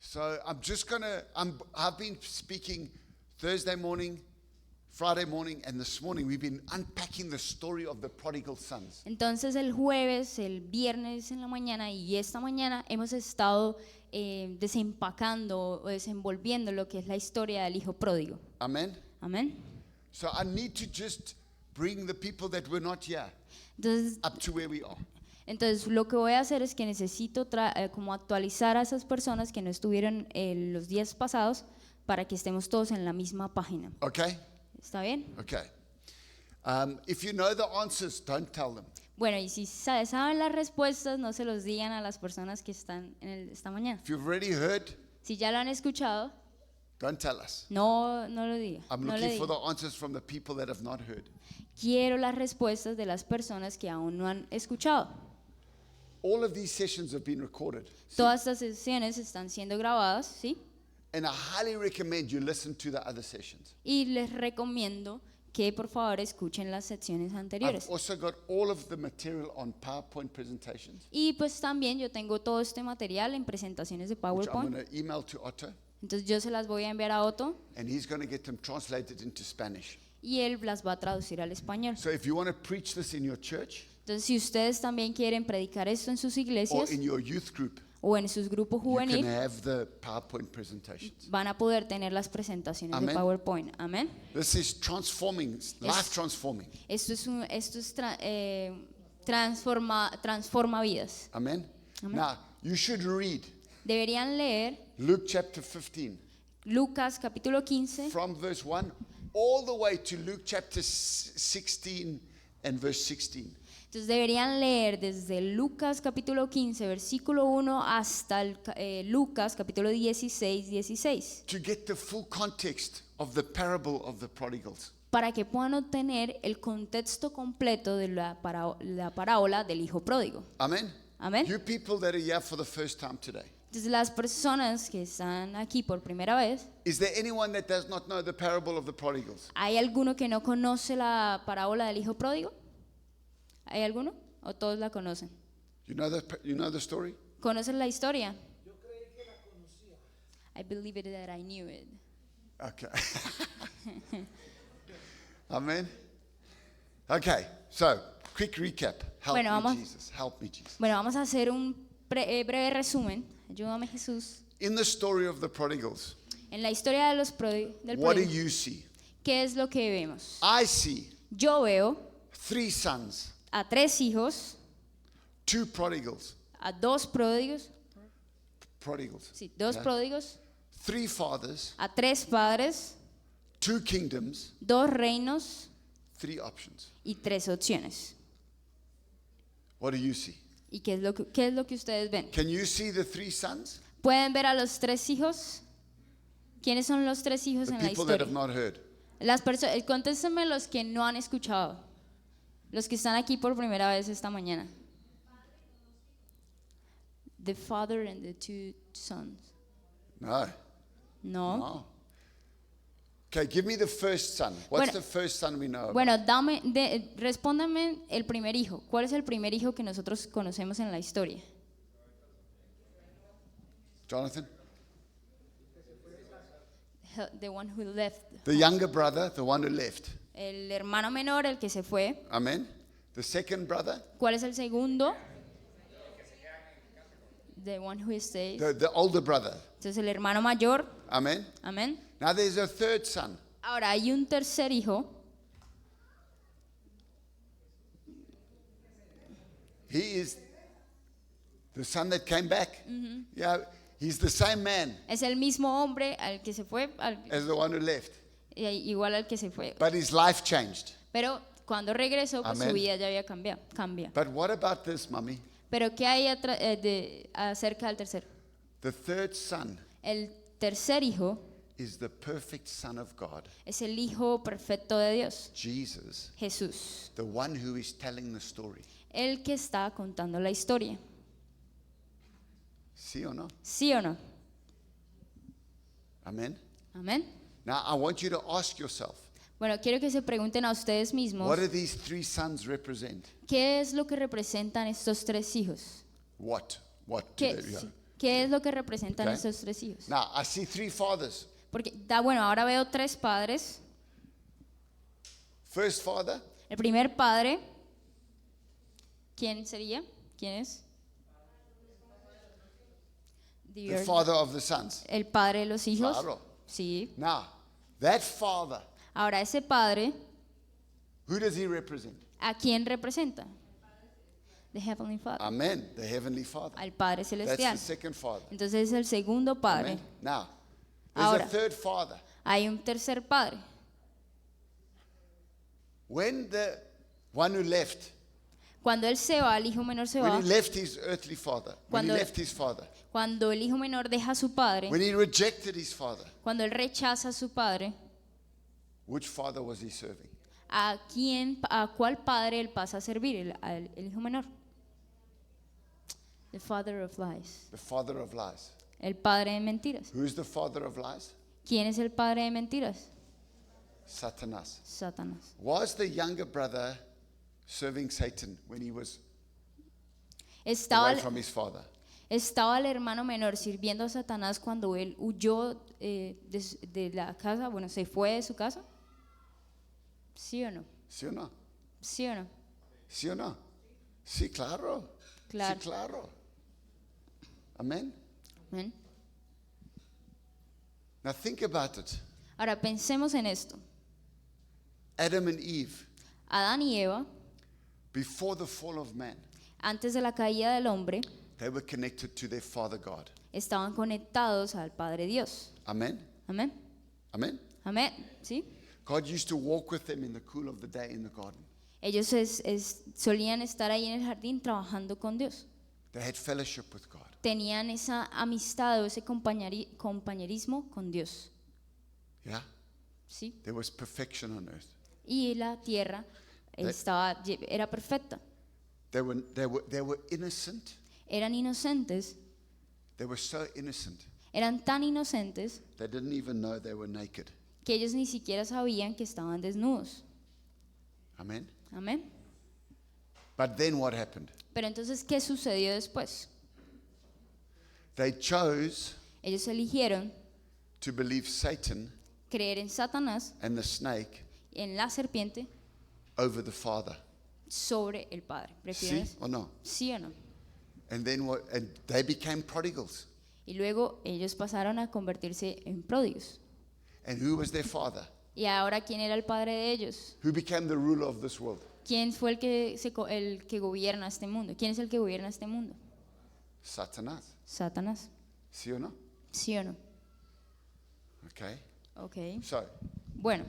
So I've been speaking Thursday morning, Friday morning, and this morning we've been unpacking the story of the prodigal sons. Entonces el jueves, el viernes en la mañana y esta mañana hemos estado desempacando o desenvolviendo lo que es la historia del hijo pródigo. Amen. Amén. So I need to just bring the people that were not here Entonces, up to where we are. lo que voy a hacer es que necesito como actualizar a esas personas que no estuvieron los días pasados para que estemos todos en la misma página. Okay? ¿Está bien? Okay. If you know the answers, don't tell them. Bueno, y si saben las respuestas, no se los digan a las personas que están esta mañana. If you've already heard, Si ya lo han escuchado, don't tell us. no lo diga. I'm No le looking for diga. the answers from the people that have not heard. Quiero las respuestas de las personas que aún no han escuchado. All of these sessions have been recorded. Todas estas sesiones están siendo grabadas, ¿sí? And I highly recommend you listen to the other sessions. Y les recomiendo que por favor escuchen las secciones anteriores. I've also got all of the material on PowerPoint presentations, Y pues también yo tengo todo este material en presentaciones de which I'm PowerPoint. going to email to Otto, Entonces yo se las voy a enviar a Otto and he's going to get them translated into Spanish. y él las va a traducir al español. So if you want to preach this in your church Entonces si ustedes también quieren predicar esto en sus or iglesias in your youth group, o en sus grupos you can juveniles, have the PowerPoint presentations. van a poder tener las presentaciones Amén. de PowerPoint. Amén. This is transforming, life transforming. Esto es transforma vidas. Amen. Amen. Now, you should read Deberían leer Luke chapter 15 Lucas capítulo 15 from verse 1 all the way to Luke chapter 16 and verse 16. Entonces deberían leer desde Lucas capítulo 15 versículo 1 hasta Lucas capítulo 16 To get the full context of the parable of the prodigals. para que puedan obtener el contexto completo de la parábola del hijo pródigo. Amen. Amén. You people that are here for the first time today. Entonces las personas que están aquí por primera vez, Is there anyone that does not know the parable of the prodigals? ¿hay alguno que no conoce la parábola del hijo pródigo? ¿Hay alguno? ¿O todos la conocen? You know the story? ¿Conocen la historia? Yo creí que la conocía. I believe it that I knew it. Okay. Amen. Okay. So, quick recap. Help Bueno, me, vamos- Jesus. Help me, Jesus. Bueno, vamos a hacer un breve resumen. Ayúdame, Jesús. In the story of the prodigals, En la historia de del what do pródigo, you see? ¿qué es lo que vemos? I see Yo veo 3 sons, a 3 hijos, 2 prodigals, a 2 pródigos, sí, 2 yeah, pródigos, 3 fathers, a 3 padres, 2 kingdoms, 2 reinos 3 options. y 3 opciones. What do you see? ¿Y qué es lo que ustedes ven? Can you see the 3 sons? ¿Pueden ver a los 3 hijos? ¿Quiénes son los 3 hijos The en la people that historia? have not heard. Las personas, contéstenme los que no han escuchado, los que están aquí por primera vez esta mañana. The father and the 2 sons. No. No. No. Okay, give me the first son. What's Bueno- the first son we know about? Bueno, respóndame el primer hijo. ¿Cuál es el primer hijo que nosotros conocemos en la historia? Jonathan? The one who left. The younger brother, the one who left. El hermano menor, el que se fue. Amen. The second brother, ¿Cuál es el segundo? The one who stays. the older brother. Entonces el hermano mayor. Amen. Amén. Now there's a third son. Ahora hay un tercer hijo. He is the son that came back. Yeah, he's the same man Es el mismo hombre al que se fue, as the one who left. igual al que se fue. But his life changed. Pero cuando regresó, pues Amén. su vida ya había cambiado. Cambia. But what about this, mommy? Pero ¿qué hay acerca del tercero? The third son El tercer hijo is the perfect son of God, es el hijo perfecto de Dios, Jesus, Jesús, the one who is telling the story. el que está contando la historia. See or no? ¿Sí o no? Amen. Amén. Now I want you to ask yourself, Bueno, quiero que se pregunten a ustedes mismos, what do these 3 sons represent? ¿qué es lo que representan estos 3 hijos? What? What do ¿Qué, they? Yeah. ¿Qué es lo que representan Okay. estos tres hijos? Now, I see three fathers. Porque, bueno, ahora veo tres padres. First father, El primer padre, ¿quién sería? ¿Quién es? The the earth- father of the sons. El padre de los hijos. Claro. Sí. Now, that father, Ahora ese padre, who does he represent? ¿a quién representa? The Heavenly Father. Amen, the heavenly father. Al Padre That's the Celestial. second father. Entonces es el segundo padre. Amen. Now, there's Ahora. a third father. Hay un tercer padre. When the one who left, Cuando él se va, el hijo menor se when va. he left his earthly father, when he Cuando- left his father, Cuando el hijo menor deja a su padre. when he rejected his father, Cuando él rechaza a su padre. which father was he serving? ¿A cuál padre él pasa a servir? El hijo menor. The father of lies. The father of lies. El padre de mentiras. Who's the father of lies? ¿Quién es el padre de mentiras? Satanas. Satanás. Was the younger brother serving Satan when he was Estaba, away from his father? estaba el hermano menor sirviendo a Satanás cuando él huyó de la casa, bueno, se fue de su casa. ¿Sí o no? ¿Sí o no? ¿Sí o no? ¿Sí o no? Sí, claro. Claro. Sí, claro. Amen. Amén. Now think about it. Ahora pensemos en esto. Adam and Eve, Adán y Eva, before the fall of man, antes de la caída del hombre, they were connected to their Father God. estaban conectados al Padre Dios. Amen. Amén. Amen. Amén. ¿Sí? God used to walk with them in the cool of the day in the garden. Ellos solían estar ahí en el jardín trabajando con Dios. They had fellowship with God. Tenían esa amistad o ese compañerismo con Dios. Yeah? ¿Sí? There was perfection on earth. Y la tierra era perfecta. They were innocent. Eran inocentes, They were so innocent. eran tan inocentes They didn't even know they were naked. que ellos ni siquiera sabían que estaban desnudos. Amen. Amén. But then what happened? Pero entonces, ¿qué sucedió después? They chose Ellos eligieron to believe Satan creer en Satanás, and the snake en la serpiente, over the Father. sobre el Padre. See ¿Prefieres? or no? ¿Sí o no? And then what? And they became prodigals. Y luego ellos pasaron a convertirse en pródigos. And who was their father? Y ahora, ¿quién era el padre de ellos? Who became the ruler of this world? ¿Quién fue el que gobierna este mundo? ¿Quién es el que gobierna este mundo? Satanás. Satanás. See or no? ¿Sí o no? Okay. Ok. So Bueno,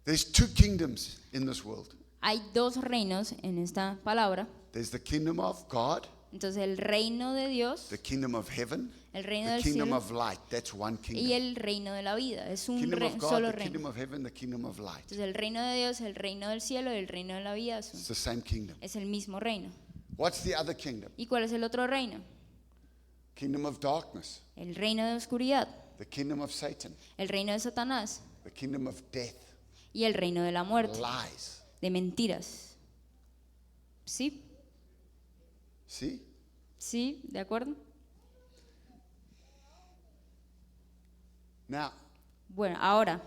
there's two kingdoms in this world. hay dos reinos en esta palabra. There's the kingdom of God, Entonces, el reino de Dios, the kingdom of heaven, el reino the del kingdom cielo of light. That's one y kingdom. el reino de la vida. Es un Kingdom of God, solo the reino. kingdom of heaven, the kingdom of light. Entonces, el reino de Dios, el reino del cielo y el reino de la vida It's the same kingdom. es el mismo reino. What's the other kingdom? ¿Y cuál es el otro reino? Kingdom of darkness, El reino de oscuridad, the kingdom of Satan, el reino de Satanás the kingdom of death, y el reino de la muerte, lies. de mentiras. ¿Sí? See? ¿Sí? ¿De acuerdo? Now, Bueno, ahora,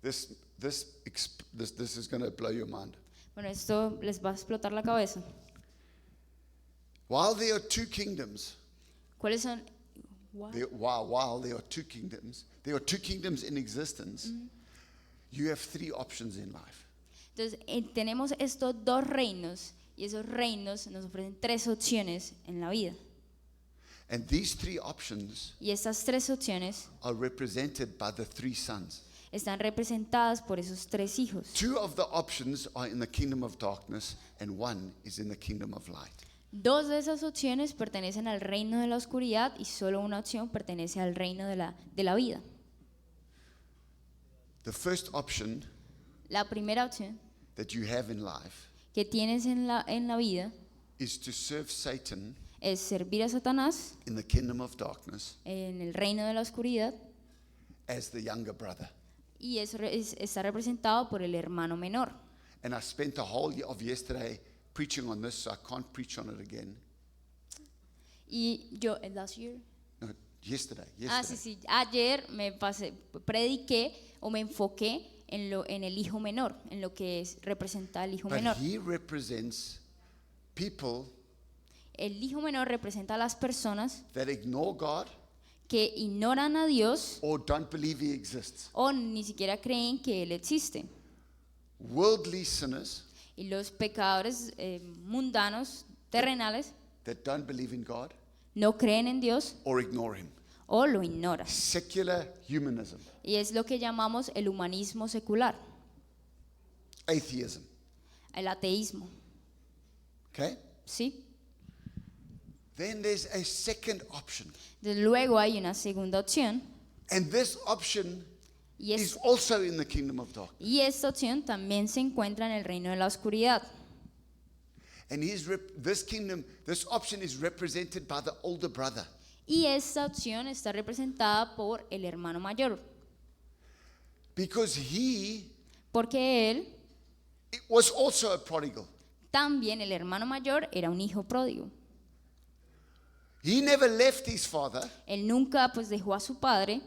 this is going to blow your mind. bueno, esto les va a explotar la cabeza. While there are two kingdoms, ¿Cuáles son? What? while there are two kingdoms in existence, you have three options in life. Entonces, tenemos estos dos reinos y esos reinos nos ofrecen tres opciones en la vida. And these three options Y estas tres opciones are represented by the three sons. están representadas por esos tres hijos. Two of the options are in the kingdom of darkness, and one is in the kingdom of light. Dos de esas opciones pertenecen al reino de la oscuridad y solo una opción pertenece al reino de la vida. The first option La primera opción that you have in life que tienes en la vida is to serve Satan es servir a Satanás in the kingdom of darkness en el reino de la oscuridad as the younger brother. y eso está representado por el hermano menor. And I spent the whole of yesterday preaching on this, so I can't preach on it again. Y yo, last year, No, yesterday. sí, ayer prediqué o me enfoqué en el hijo menor, en lo que representa el hijo But menor. he represents people El hijo menor representa a las personas that ignore God que ignoran a Dios or don't believe he exists. o ni siquiera creen que Él existe. Worldly sinners Y los pecadores mundanos, terrenales, that don't believe in God no creen en Dios or ignore him. o lo ignoran. Secular humanism, Y es lo que llamamos el humanismo secular, atheism. el ateísmo. Okay? ¿Sí? Then there's a second option. Desde luego hay una segunda opción And this option y, is also in the kingdom of darkness. y esta opción también se encuentra en el reino de la oscuridad. And this option is represented by the older brother. Y esta opción está representada por el hermano mayor, Because he porque él, was also a prodigal. también el hermano mayor, era un hijo pródigo. He never left his father, Él nunca pues dejó a su padre,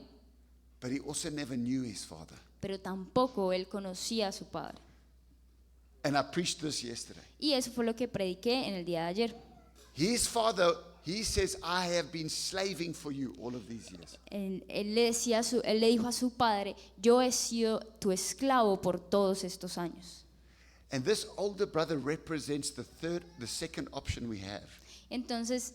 but he also never knew his father. pero tampoco él conocía a su padre. And I preached this yesterday. Y eso fue lo que prediqué en el día de ayer. His father, he says, I have been slaving for you all of these years. Él le dijo a su padre, yo he sido tu esclavo por todos estos años. And this older brother represents the second option we have. Entonces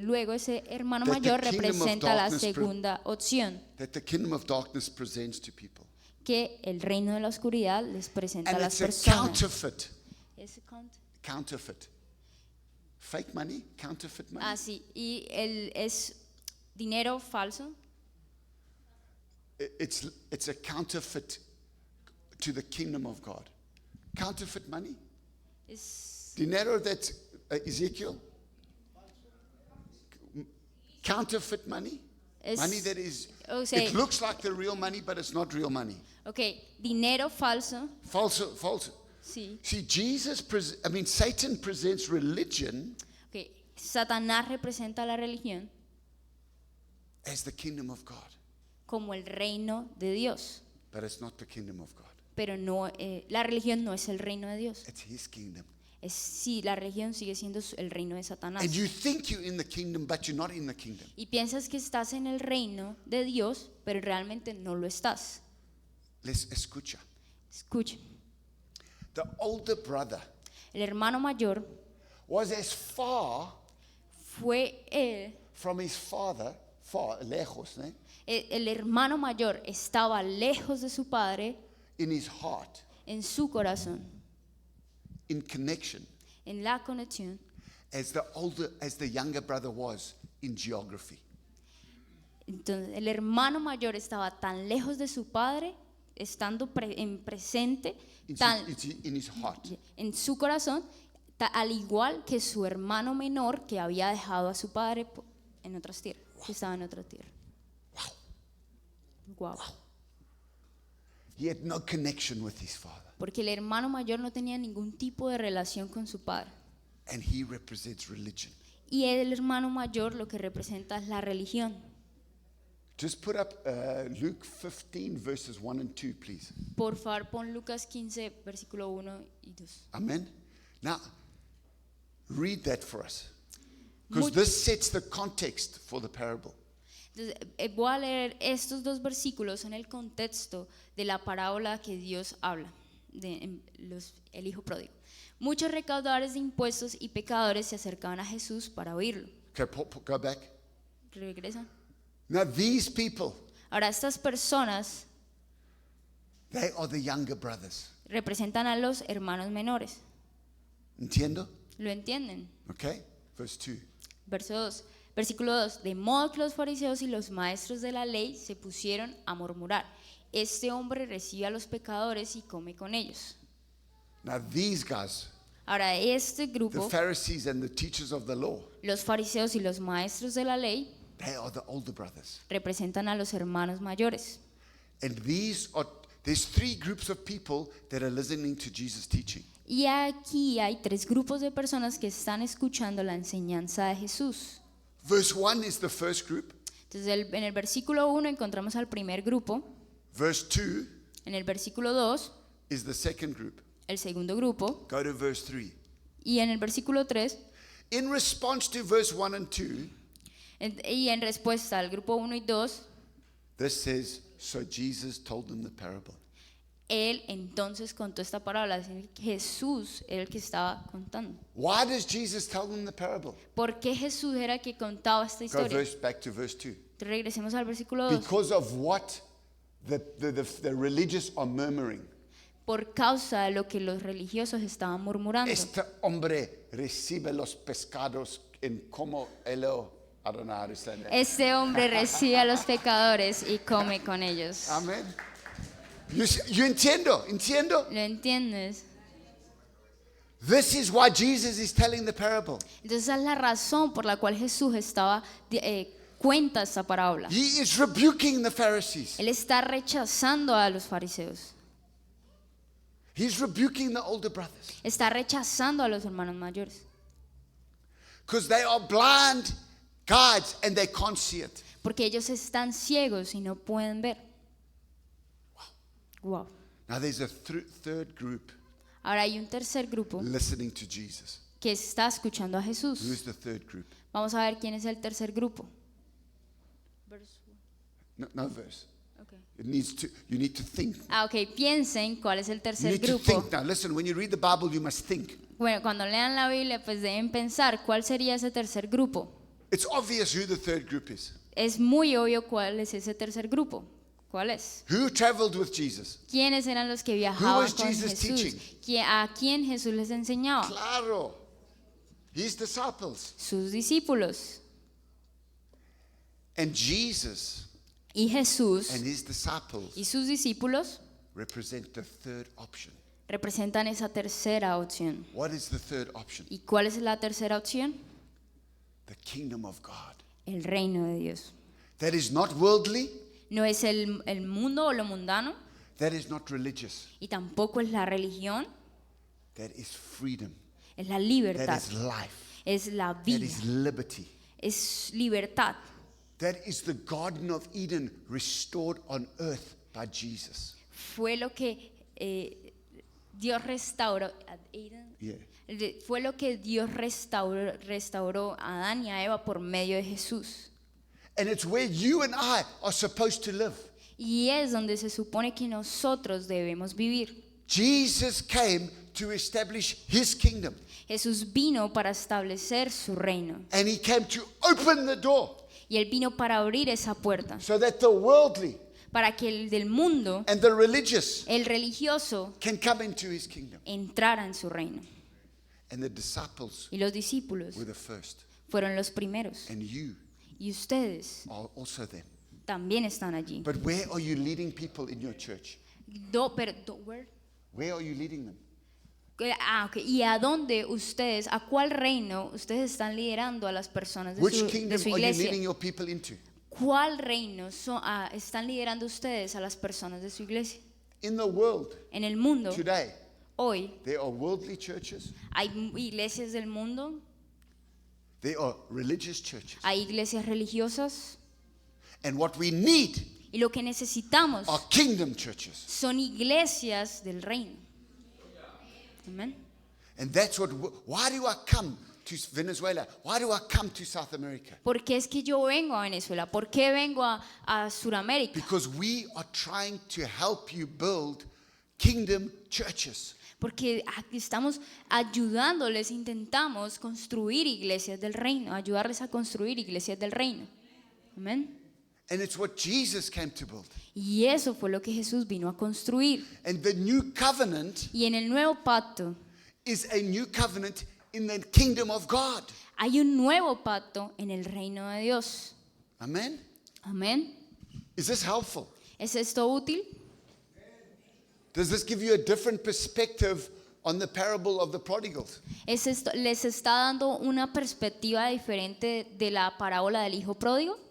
luego ese hermano That the mayor kingdom of representa la darkness segunda opción That the kingdom of darkness presents to people. que el reino de la oscuridad les presenta a And las it's a personas. counterfeit. ¿Es Counterfeit. Fake money, counterfeit money. sí, y es dinero falso. It's a counterfeit to the kingdom of God. Counterfeit money. Es, Dinero that's Ezekiel. Counterfeit money. Es- Money that is, o sea- it looks like the real money, but it's not real money. ok, dinero falso, False. sí. See, Satan presents religion Ok, Satanás representa la religión as the kingdom of God, como el reino de Dios, but it's not the kingdom of God. pero no, la religión no es el reino de Dios. It's his kingdom. Sí, la religión sigue siendo el reino de Satanás. And you think you're in the kingdom, but you're not in the kingdom. Y piensas que estás en el reino de Dios, pero realmente no lo estás. Let's escucha. Escucha, The older brother el hermano mayor was as far fue él, from his father, far, lejos, el hermano mayor estaba lejos de su padre in his heart, en su corazón, in connection, en la conexión, as the younger brother was in geography. Entonces, el hermano mayor estaba tan lejos de su padre, estando en presente, In his heart. en su corazón, al igual que su hermano menor que había dejado a su padre en otras tierras, que estaba en otra tierra. Wow. He had no connection with his father. Porque el hermano mayor no tenía ningún tipo de relación con su padre. And he represents religion. Y el hermano mayor lo que representa es la religión. Just put up Luke 15, verses 1 and 2, please. Por favor, pon Lucas 15, versículo 1 y 2. Amen. Now, read that for us. Because Mu- this sets the context for the parable. Entonces, voy a leer estos dos versículos en el contexto de la parábola que Dios habla, el hijo pródigo. Muchos recaudadores de impuestos y pecadores se acercaban a Jesús para oírlo. Okay, go back. Regresa. Now, these people, Ahora, estas personas they are the younger brothers. representan a los hermanos menores. Entiendo? ¿Lo entienden? Okay, verse 2. Verso 2. Versículo 2. De modo que los fariseos y los maestros de la ley se pusieron a murmurar. Este hombre recibe a los pecadores y come con ellos. Now, these guys, Ahora, este the grupo, Pharisees and the teachers of the law, los fariseos y los maestros de la ley, they are the older brothers. representan a los hermanos mayores. And there's three groups of people that are listening to Jesus' teaching. Y aquí hay 3 grupos de personas que están escuchando la enseñanza de Jesús. Verse 1 is the first group. Entonces en el versículo 1 encontramos al primer grupo, Verse 2 en el versículo 2 is the second group. el segundo grupo, Go to verse 3. y en el versículo 3, In response to verse 1 and 2, y en respuesta al grupo 1 y 2, this says, so Jesus told them the parable. él entonces contó esta parábola, es decir, Jesús era el que estaba contando. Why does Jesus tell them the parable? ¿Por qué Jesús era el que contaba esta Go historia? back to verse 2. Regresemos al versículo 2. Because of what the religious are murmuring. Por causa de lo que los religiosos estaban murmurando. Este hombre recibe los pescados en como elo. I don't know how to say that. Este hombre recibe a los pecadores y come con ellos. Amen. You entiendo? ¿Lo entiendes? This is why Jesus is telling the parable. Entonces esa es la razón por la cual Jesús cuenta esta parábola. He is rebuking the Pharisees. Él está rechazando a los fariseos. He's rebuking the older brothers. Está rechazando a los hermanos mayores. Because they are blind guides and they can't see it. Porque ellos están ciegos y no pueden ver. Wow. Now there's a third group Ahora hay un tercer grupo listening to Jesus. que está escuchando a Jesús. Who's the third group? Vamos a ver quién es el tercer grupo. No verse. Okay. You need to think. Ok, piensen cuál es el You tercer need to grupo. think. Now listen, when you read the Bible, you must think. Bueno, cuando lean la Biblia, pues deben pensar cuál sería ese tercer grupo. It's obvious who the third group is. Es muy obvio cuál es ese tercer grupo. ¿Cuál es? Who traveled with Jesus? ¿Quiénes eran los que Who viajaban was con Jesus Jesús? teaching? ¿A quién Jesús les enseñaba? Claro. His disciples. Sus discípulos. And Jesus Y Jesús and his disciples y sus discípulos represent the third option. representan esa tercera opción. What is the third option? ¿Y cuál es la tercera opción? The kingdom of God. El reino de Dios. That is not worldly, No es el mundo o lo mundano, that is not religious, y tampoco es la religión, that is freedom, es la that libertad, is life, es la that vida, is liberty. es libertad. That is the Garden of Eden restored on earth by Jesus. Fue lo que Dios restauró. Yeah. Fue lo que Dios restauró a Adán y a Eva por medio de Jesús. And it's where you and I are supposed to live. Y es donde se supone que nosotros debemos vivir. Jesus came to establish his kingdom. Jesús vino para establecer su reino. And he came to open the door Y Él vino para abrir esa puerta. so that the worldly Para que el del mundo, and the religious el religioso, can come into his kingdom. entrara en su reino. And the disciples Y los discípulos were the first. fueron los primeros. And you Y ustedes are also them. también están allí. But where are you leading people in your church? Where? Where are you leading them? Ok. ¿Y a dónde ustedes, a cuál reino ustedes están liderando a las personas de Which su kingdom are you iglesia? leading your people into? ¿Cuál reino están liderando ustedes a las personas de su iglesia? In the world En el mundo, today, hoy, there are worldly churches, hay iglesias del mundo, there are religious churches. hay iglesias religiosas, And what we need y lo que necesitamos are kingdom churches. son iglesias del reino. Amén. And that's why do I come to Venezuela? Why do I come to South America? ¿Por qué es que yo vengo a Venezuela? ¿Por qué vengo a Sudamérica? Because we are trying to help you build kingdom churches. Porque aquí estamos ayudándoles, intentamos construir iglesias del reino, ayudarles a construir iglesias del reino. Amén. And it's what Jesus came to build. Y eso fue lo que Jesús vino a construir. And the new covenant Y en el nuevo pacto is a new covenant in the kingdom of God. hay un nuevo pacto en el reino de Dios. Amen? Amén. Is this helpful? ¿Es esto útil? Does this give you a different perspective on the parable of the prodigals? ¿Les está dando una perspectiva diferente de la parábola del hijo pródigo?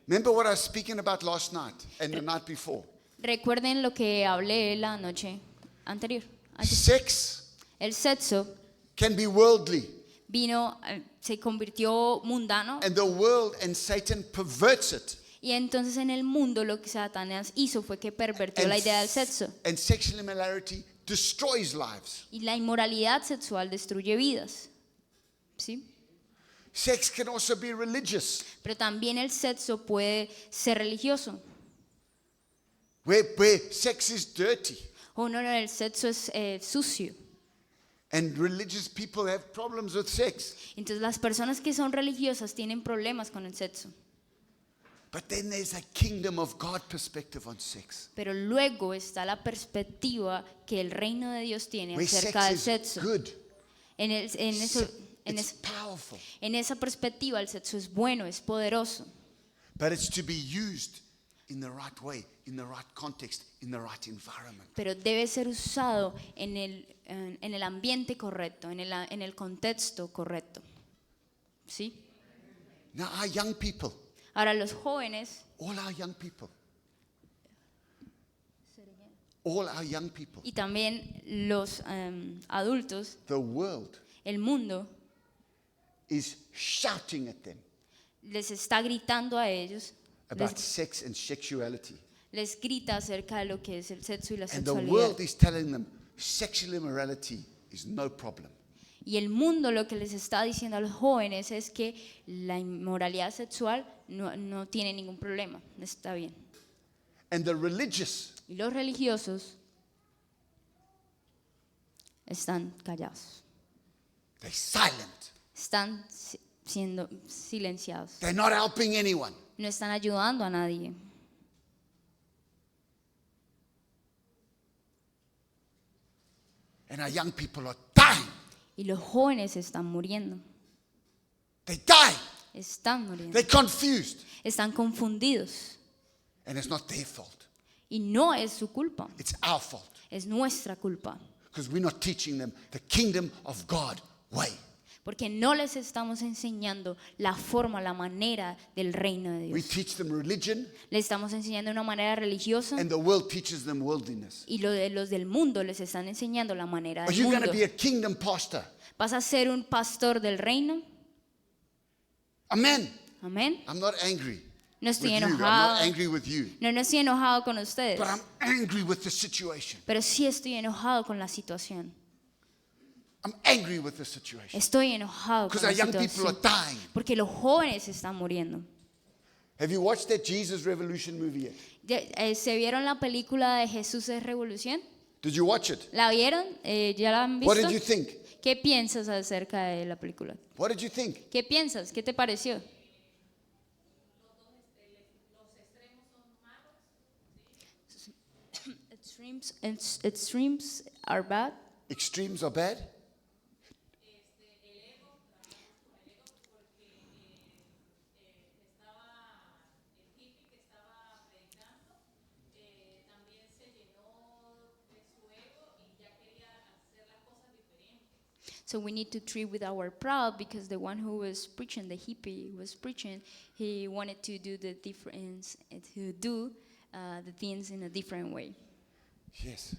Remember what I was speaking about last night and the night before? Recuerden lo que hablé la noche anterior. Sex El sexo can be worldly. se convirtió mundano And the world and Satan perverts it. y entonces en el mundo lo que Satanás hizo fue que pervertió la idea del sexo And sexual immorality destroys lives. y la inmoralidad sexual destruye vidas. ¿Sí? Sex can also be religious, Pero también el sexo puede ser religioso. where sex is dirty. O no, el sexo es sucio. And religious people have problems with sex. Entonces las personas que son religiosas tienen problemas con el sexo. But then there's a kingdom of God perspective on sex, Pero luego está la perspectiva que el reino de Dios tiene where acerca del sex is sexo. good. En It's powerful. esa perspectiva el sexo es bueno, es poderoso. But it's to be used in the right way, in the right context, in the right environment. Pero debe ser usado en el ambiente correcto, en el contexto correcto. ¿Sí? Now, our young people, Ahora los jóvenes, all our young people, all our young people, y también los adultos, the world el mundo is shouting at them les está gritando a ellos, about sex and sexuality. les grita acerca de lo que es el sexo y la And the sexualidad. world is telling them sexual immorality is no problem. Y el mundo lo que les está diciendo a los jóvenes es que la inmoralidad sexual no tiene ningún problema, está bien. And the religious Y los religiosos están callados, they're silent. están siendo silenciados, They're not helping anyone. no están ayudando a nadie. And our young people are dying. Y los jóvenes están muriendo, They die. están muriendo, They're confused. están confundidos. And it's not their fault. Y no es su culpa, It's our fault. es nuestra culpa. Because we're not teaching them the kingdom of God way. Porque no les estamos enseñando la forma, la manera del reino de We Dios. teach them religion, Les estamos enseñando una manera religiosa and the world teaches them worldliness. y los del mundo les están enseñando la manera Are del you going to mundo. be a kingdom pastor? ¿Vas a ser un pastor del reino? Amen. Amén. I'm not angry No with estoy you. I'm not enojado. angry with you. No estoy enojado con ustedes. But I'm angry with the situation. Pero sí estoy enojado con la situación. I'm angry with the situation. Estoy enojado con Because our la young people are situación. dying. Porque los jóvenes están muriendo. Have you watched that Jesus Revolution movie yet? ¿Se vieron la película de Jesús es Revolución? Did you watch it? ¿La vieron? ¿Ya la han What visto? did you think? ¿Qué piensas acerca de la película? What did you think? ¿Qué piensas? ¿Qué te pareció? Extremes are bad. Extremes are bad? So we need to treat with our proud because the one who was preaching, the hippie was preaching, he wanted to do the difference, to do the things in a different way. Yes.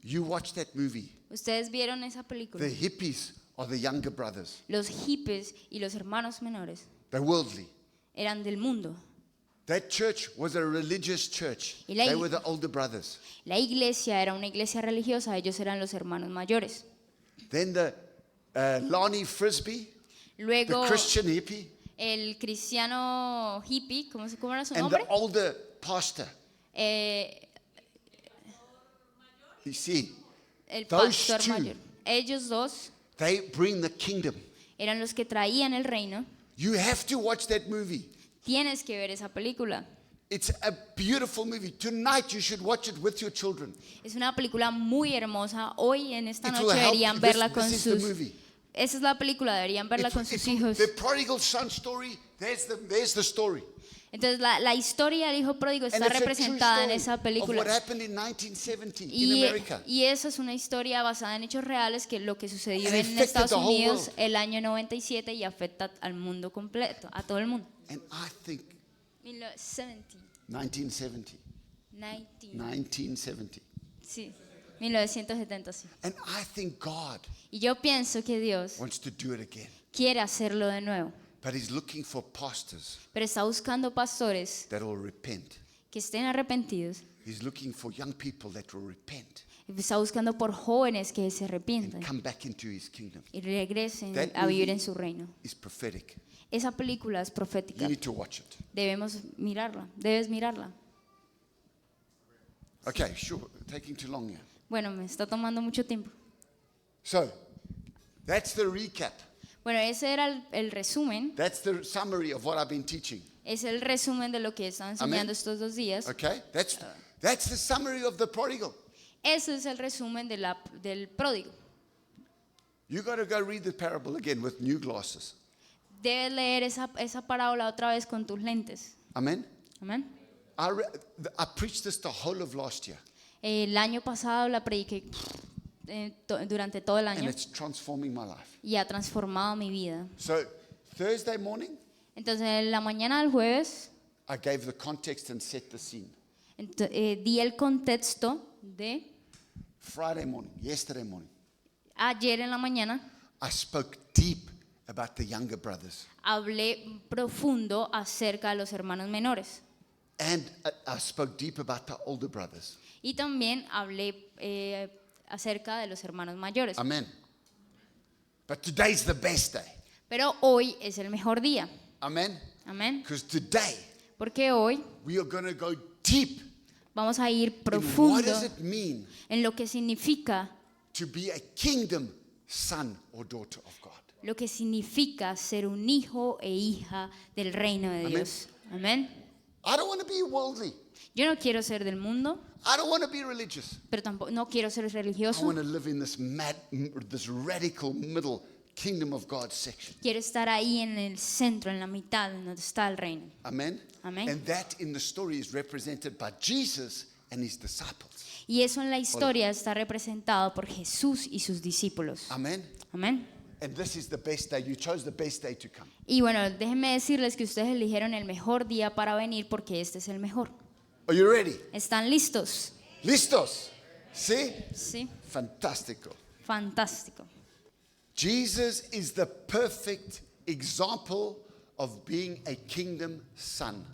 You watch that movie. ¿Ustedes vieron esa película? The hippies are the younger brothers. Los hippies y los hermanos menores They're worldly. eran del mundo. That church was a religious church. Y la They ig- were the older brothers. La iglesia era una iglesia religiosa, ellos eran los hermanos mayores. Then the Lonnie Frisbee, the Luego Christian hippie, el cristiano hippie, ¿cómo era su and nombre? the older pastor. Eh, You see, el Those pastor two. mayor. Ellos dos they bring the kingdom. eran los que traían el reino. You have to watch that movie. Tienes que ver esa película. It's a beautiful movie. Tonight you should watch it with your children. Es una película muy hermosa. Hoy en esta It noche will help. deberían verla con This is the sus. movie. Esa es la película, deberían verla con sus hijos. The prodigal son story, there's the story. Entonces la historia del hijo pródigo And está it's a true representada en story esa of what película. happened in 1970 in Y America. esa es una historia basada en hechos reales que lo que sucedió And it en affected Estados the whole Unidos world. el año 97 y afecta al mundo completo, a todo el mundo. And I think 1970. 1970. 1970. Sí. 1970, sí. And I think God Y yo pienso que Dios wants to do it again. quiere hacerlo de nuevo, But He's looking for pastors pero está buscando pastores that will repent. que estén arrepentidos. He's looking for young people that will repent Está buscando por jóvenes que se and arrepientan come back into His kingdom. y regresen That a vivir movie en su reino. is prophetic. Esa película es You profética. need to watch it. Debes mirarla. Okay, sure. Taking too long here. Bueno, me está tomando mucho tiempo. So, that's the recap. Bueno, ese era el resumen. That's the summary of what I've been teaching. Es el resumen de lo que he estado enseñando estos 2 días. Okay? That's the summary of the prodigal. Ese es el resumen del pródigo. You got to go read the parable again with new glasses. Debes leer esa parábola otra vez con tus lentes. Amen? Amén. I preached this the whole of last year, El año pasado la prediqué durante todo el and año it's transforming my life. y ha transformado mi vida. So, Thursday morning, Entonces, en la mañana del jueves I gave the context and set the scene. di el contexto de Friday morning, yesterday morning, ayer en la mañana. I spoke deep about the younger brothers. Hablé profundo acerca de los hermanos menores. And I spoke deep about the older brothers. Y también hablé acerca de los hermanos mayores. Amen. But today's the best day. Pero hoy es el mejor día. Amen. Amén. Because today Porque hoy we are going to go deep vamos a ir in what profundo does it mean en lo que significa to be a kingdom son or daughter of God. lo que significa ser un hijo e hija del reino de Amén. Dios. Amén. I don't want to be worldly. Yo no quiero ser del mundo, I don't want to be religious. pero tampoco no quiero ser I religioso. want to live in this radical middle kingdom of God section. Quiero estar ahí en el centro, en la mitad, en donde está el reino. Amen. Amén. And that in the story is represented by Jesus and his disciples. Y eso en la historia está representado por Jesús y sus discípulos. Amen. Amén. And this is the best day. You chose the best day to come. Y bueno, déjenme decirles que ustedes eligieron el mejor día para venir porque este es el mejor. Are you ready? ¿Están listos? Listos. See? Sí. Fantastical. Fantástico. Jesus is the perfect example of being a kingdom son.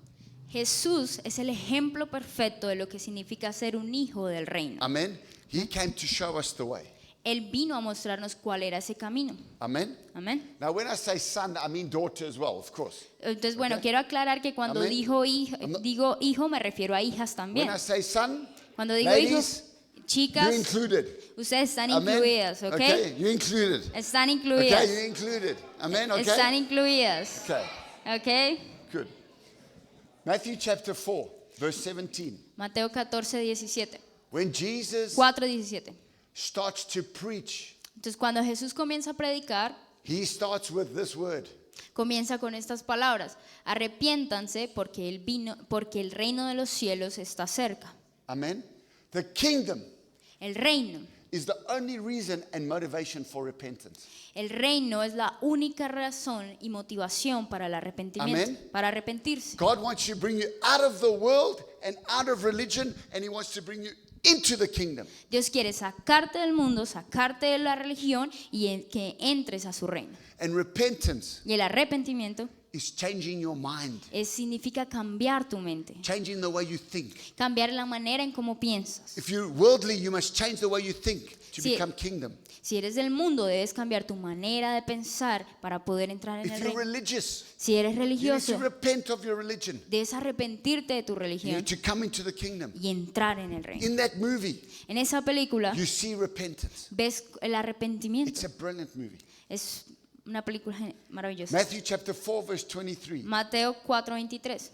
Jesús es el ejemplo perfecto de lo que significa ser un hijo del reino. Amen. He came to show us the way. Él vino a mostrarnos cuál era ese camino. Amen. Amén. Now, when I say son, I mean daughter as well, of course. Entonces, bueno, Okay. quiero aclarar que cuando Amén. digo hijo me refiero a hijas también. When I say son, Cuando digo ladies, hijos, chicas, you're included. ustedes están Amen. incluidas, ¿ok? Okay, you're included. Están Okay, incluidas. you're included. Amen. Okay. Están incluidas. Okay, ¿Ok? good. Matthew chapter 4, verse 17. Mateo 14:17. When Jesus 4:17. starts to preach, Entonces, cuando Jesús comienza a predicar, he starts with this word. comienza con estas palabras: arrepiéntanse porque el reino de los cielos está cerca. Amen. The kingdom El reino. is the only reason and motivation for repentance. El reino es la única razón y motivación para el arrepentimiento, Amén. para arrepentirse. God wants to bring you out of the world and out of religion, and he wants to bring you into the kingdom. Dios quiere sacarte del mundo, sacarte de la religión y que entres a su reino. And repentance Y el arrepentimiento is changing your mind, significa cambiar tu mente, changing the way you think. cambiar la manera en cómo piensas. If you're worldly, you must change the way you think to Sí. become kingdom. Si eres del mundo, debes cambiar tu manera de pensar para poder entrar en If el you're reino. religious, Si eres you need to religioso, repent of your religion. debes arrepentirte de tu You religión need to come into the kingdom. y entrar en el reino. In that movie, En esa película you see repentance. ves el arrepentimiento. It's a brilliant movie. Es una película maravillosa. Matthew chapter 4, verse 23. Mateo 4:23.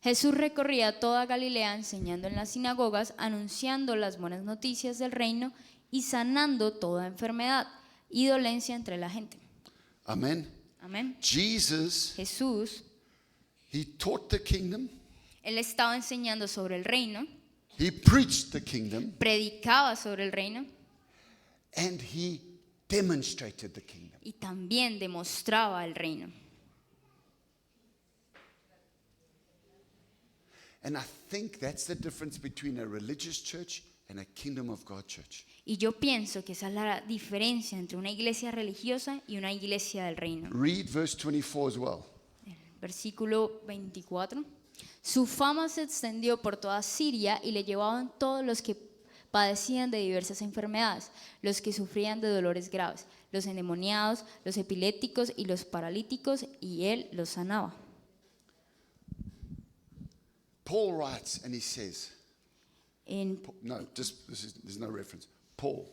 Jesús recorría toda Galilea enseñando en las sinagogas, anunciando las buenas noticias del reino y sanando toda enfermedad y dolencia entre la gente. Amen. Amén. Jesus, Jesús, he taught the kingdom. él estaba enseñando sobre el reino, He preached the kingdom, predicaba sobre el reino and he demonstrated the kingdom. y también demostraba el reino. And I think that's the difference between a religious church and a kingdom of God church. Y yo pienso que esa es la diferencia entre una iglesia religiosa y una iglesia del reino. Read verse 24 as well. Versículo 24. Su fama se extendió por toda Siria y le llevaban todos los que padecían de diversas enfermedades, los que sufrían de dolores graves, los endemoniados, los epilépticos y los paralíticos, y él los sanaba. Paul writes and he says, En there's no reference. Paul,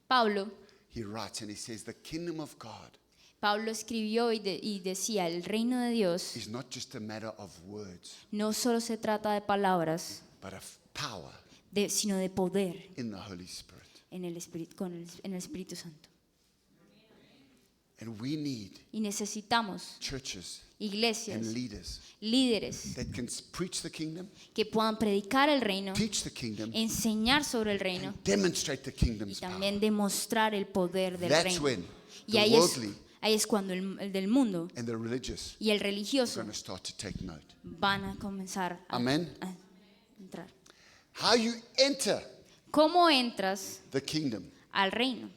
Pablo he writes and he says, the kingdom of God Pablo escribió y decía, el reino de Dios is not just a matter of words, no solo se trata de palabras, but of power sino de poder in the Holy Spirit. en el Espíritu Santo. And we need Y necesitamos churches iglesias, and leaders líderes that can preach the kingdom, que puedan predicar el reino, teach the kingdom, enseñar sobre el reino demonstrate the y kingdom's power. también demostrar el poder del That's reino. when Y the ahí worldly es cuando el del mundo and the religious y el are religioso going to start to take note. van a comenzar a Amen. entrar. How you enter ¿Cómo entras the kingdom al reino?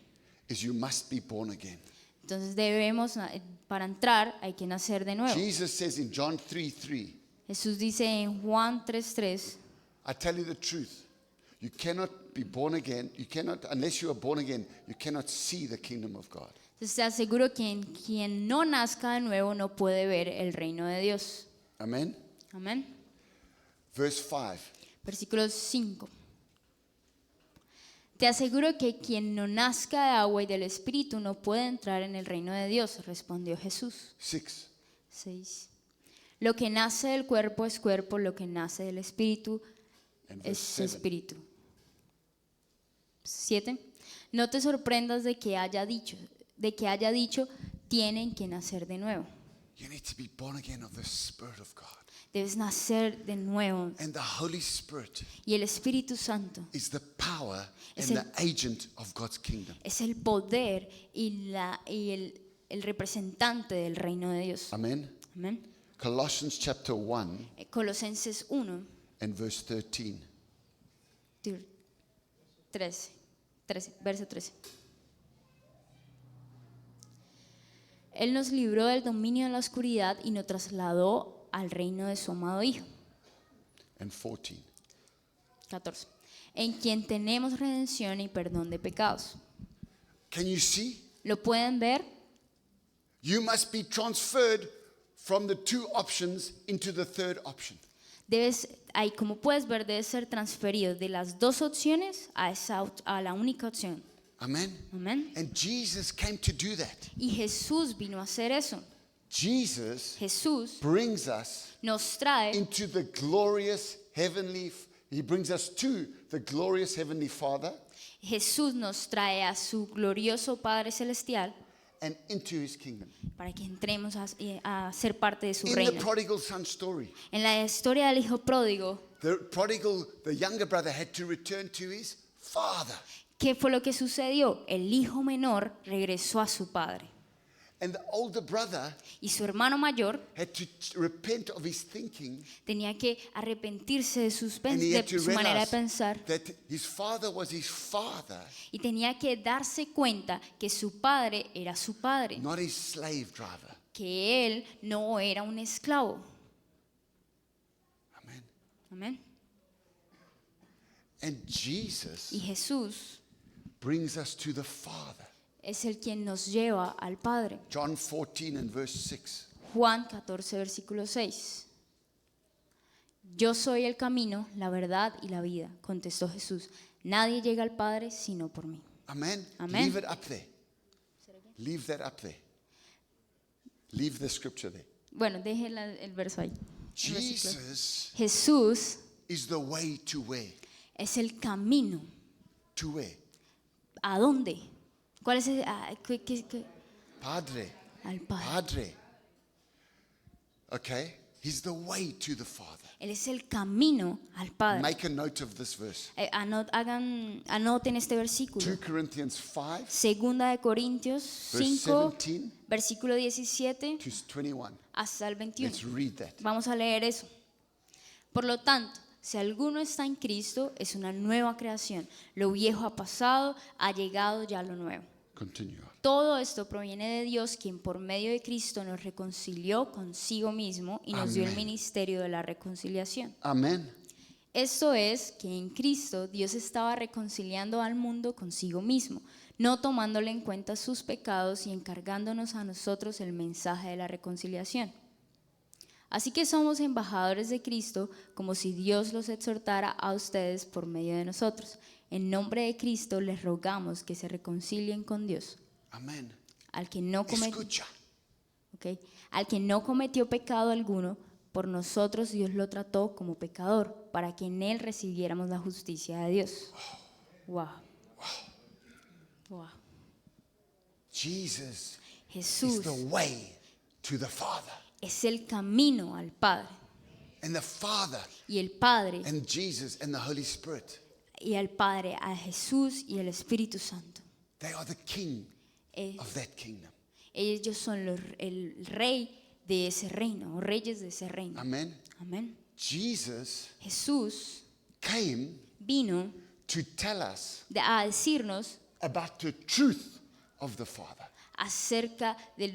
is you must be born again. Entonces para entrar hay que nacer de nuevo. Jesus says in John 3:3, Jesús dice en Juan 3:3, I tell you the truth. You cannot be born again. Unless you are born again, you cannot see the kingdom of God. entonces te aseguro que quien no nazca de nuevo no puede ver el reino de Dios. Amen. Amén. Verse 5. Versículo 5. Te aseguro que quien no nazca de agua y del Espíritu no puede entrar en el reino de Dios, respondió Jesús. 6. 6. Lo que nace del cuerpo es cuerpo, lo que nace del Espíritu And es verse 7. Espíritu. 7. No te sorprendas de que haya dicho, tienen que nacer de nuevo. You need to be born again of the Spirit of God. Debes nacer de nuevo. And the Holy Spirit Y el Espíritu Santo is the power Es and el- the agent of God's kingdom. es el poder y el representante del reino de Dios. Amen. Amén. Colossians chapter 1 Colosenses 1, and verse 13. 13, verso 13. Él nos libró del dominio de la oscuridad y nos trasladó al reino de su amado Hijo. And 14. 14. En quien tenemos redención y perdón de pecados. Can you see? ¿Lo pueden ver? You must be transferred from the two options into the third option. Como puedes ver, debes ser transferido de las dos opciones a la única opción. Amen. Amén. And Jesus came to do that. Y Jesús vino a hacer eso. Jesus Jesús brings us nos trae into the glorious heavenly, he brings us to the glorious heavenly Father Jesús nos trae a su glorioso Padre Celestial and into his kingdom. para que entremos a ser parte de su In the reino. prodigal son story, En la historia del hijo pródigo, the younger brother had to return to his father. ¿qué fue lo que sucedió? El hijo menor regresó a su padre And the older brother y su hermano mayor had to repent of his thinking, tenía que arrepentirse de and he had to su manera de realize pensar that his father was his father, y tenía que darse cuenta que su padre era su padre, not his slave driver. que él no era un esclavo. Amen. Amén. And Jesus Y Jesús brings us to the Father. es el quien nos lleva al Padre. John 14 and verse 6. Juan 14, versículo 6. Yo soy el camino, la verdad y la vida, contestó Jesús. Nadie llega al Padre sino por mí. Amen. Amen. Leave it up there. Leave that up there. Leave the scripture there. Bueno, deje el verso ahí. El versículo. Jesus Jesús is the way to where? es el camino. To where? ¿A dónde? ¿Cuál es el, Padre. al Padre? Padre. Okay. He's the way to the Father. Él es el camino al Padre. Make a note of this verse. Anoten este versículo. 2 Corinthians 5, Segunda de Corintios verse 5, 17 versículo 17 to 21. hasta el 21. Let's read that. Vamos a leer eso. Por lo tanto, si alguno está en Cristo, es una nueva creación. Lo viejo ha pasado, ha llegado ya lo nuevo. Continue on. Todo esto proviene de Dios, quien por medio de Cristo nos reconcilió consigo mismo y nos dio el Amén. ministerio de la reconciliación. Amen. Esto es que en Cristo Dios estaba reconciliando al mundo consigo mismo, no tomándole en cuenta sus pecados y encargándonos a nosotros el mensaje de la reconciliación. Así que somos embajadores de Cristo, como si Dios los exhortara a ustedes por medio de nosotros. En nombre de Cristo les rogamos que se reconcilien con Dios. Amen. Al que no Escucha. Al que no cometió pecado alguno, por nosotros Dios lo trató como pecador, para que en él recibiéramos la justicia de Dios. Wow. Wow. Jesus Jesús is the way to the Father. es el camino al Padre. And the Father Y el Padre, and Jesus and the Holy Spirit, y al Padre, a Jesús y el Espíritu Santo. they are the king Eh, of that kingdom. Ellos son el rey de ese reino, o reyes de ese reino. Amen. Amén. Jesus Jesús came vino to tell us a decirnos about the truth of the Father. acerca de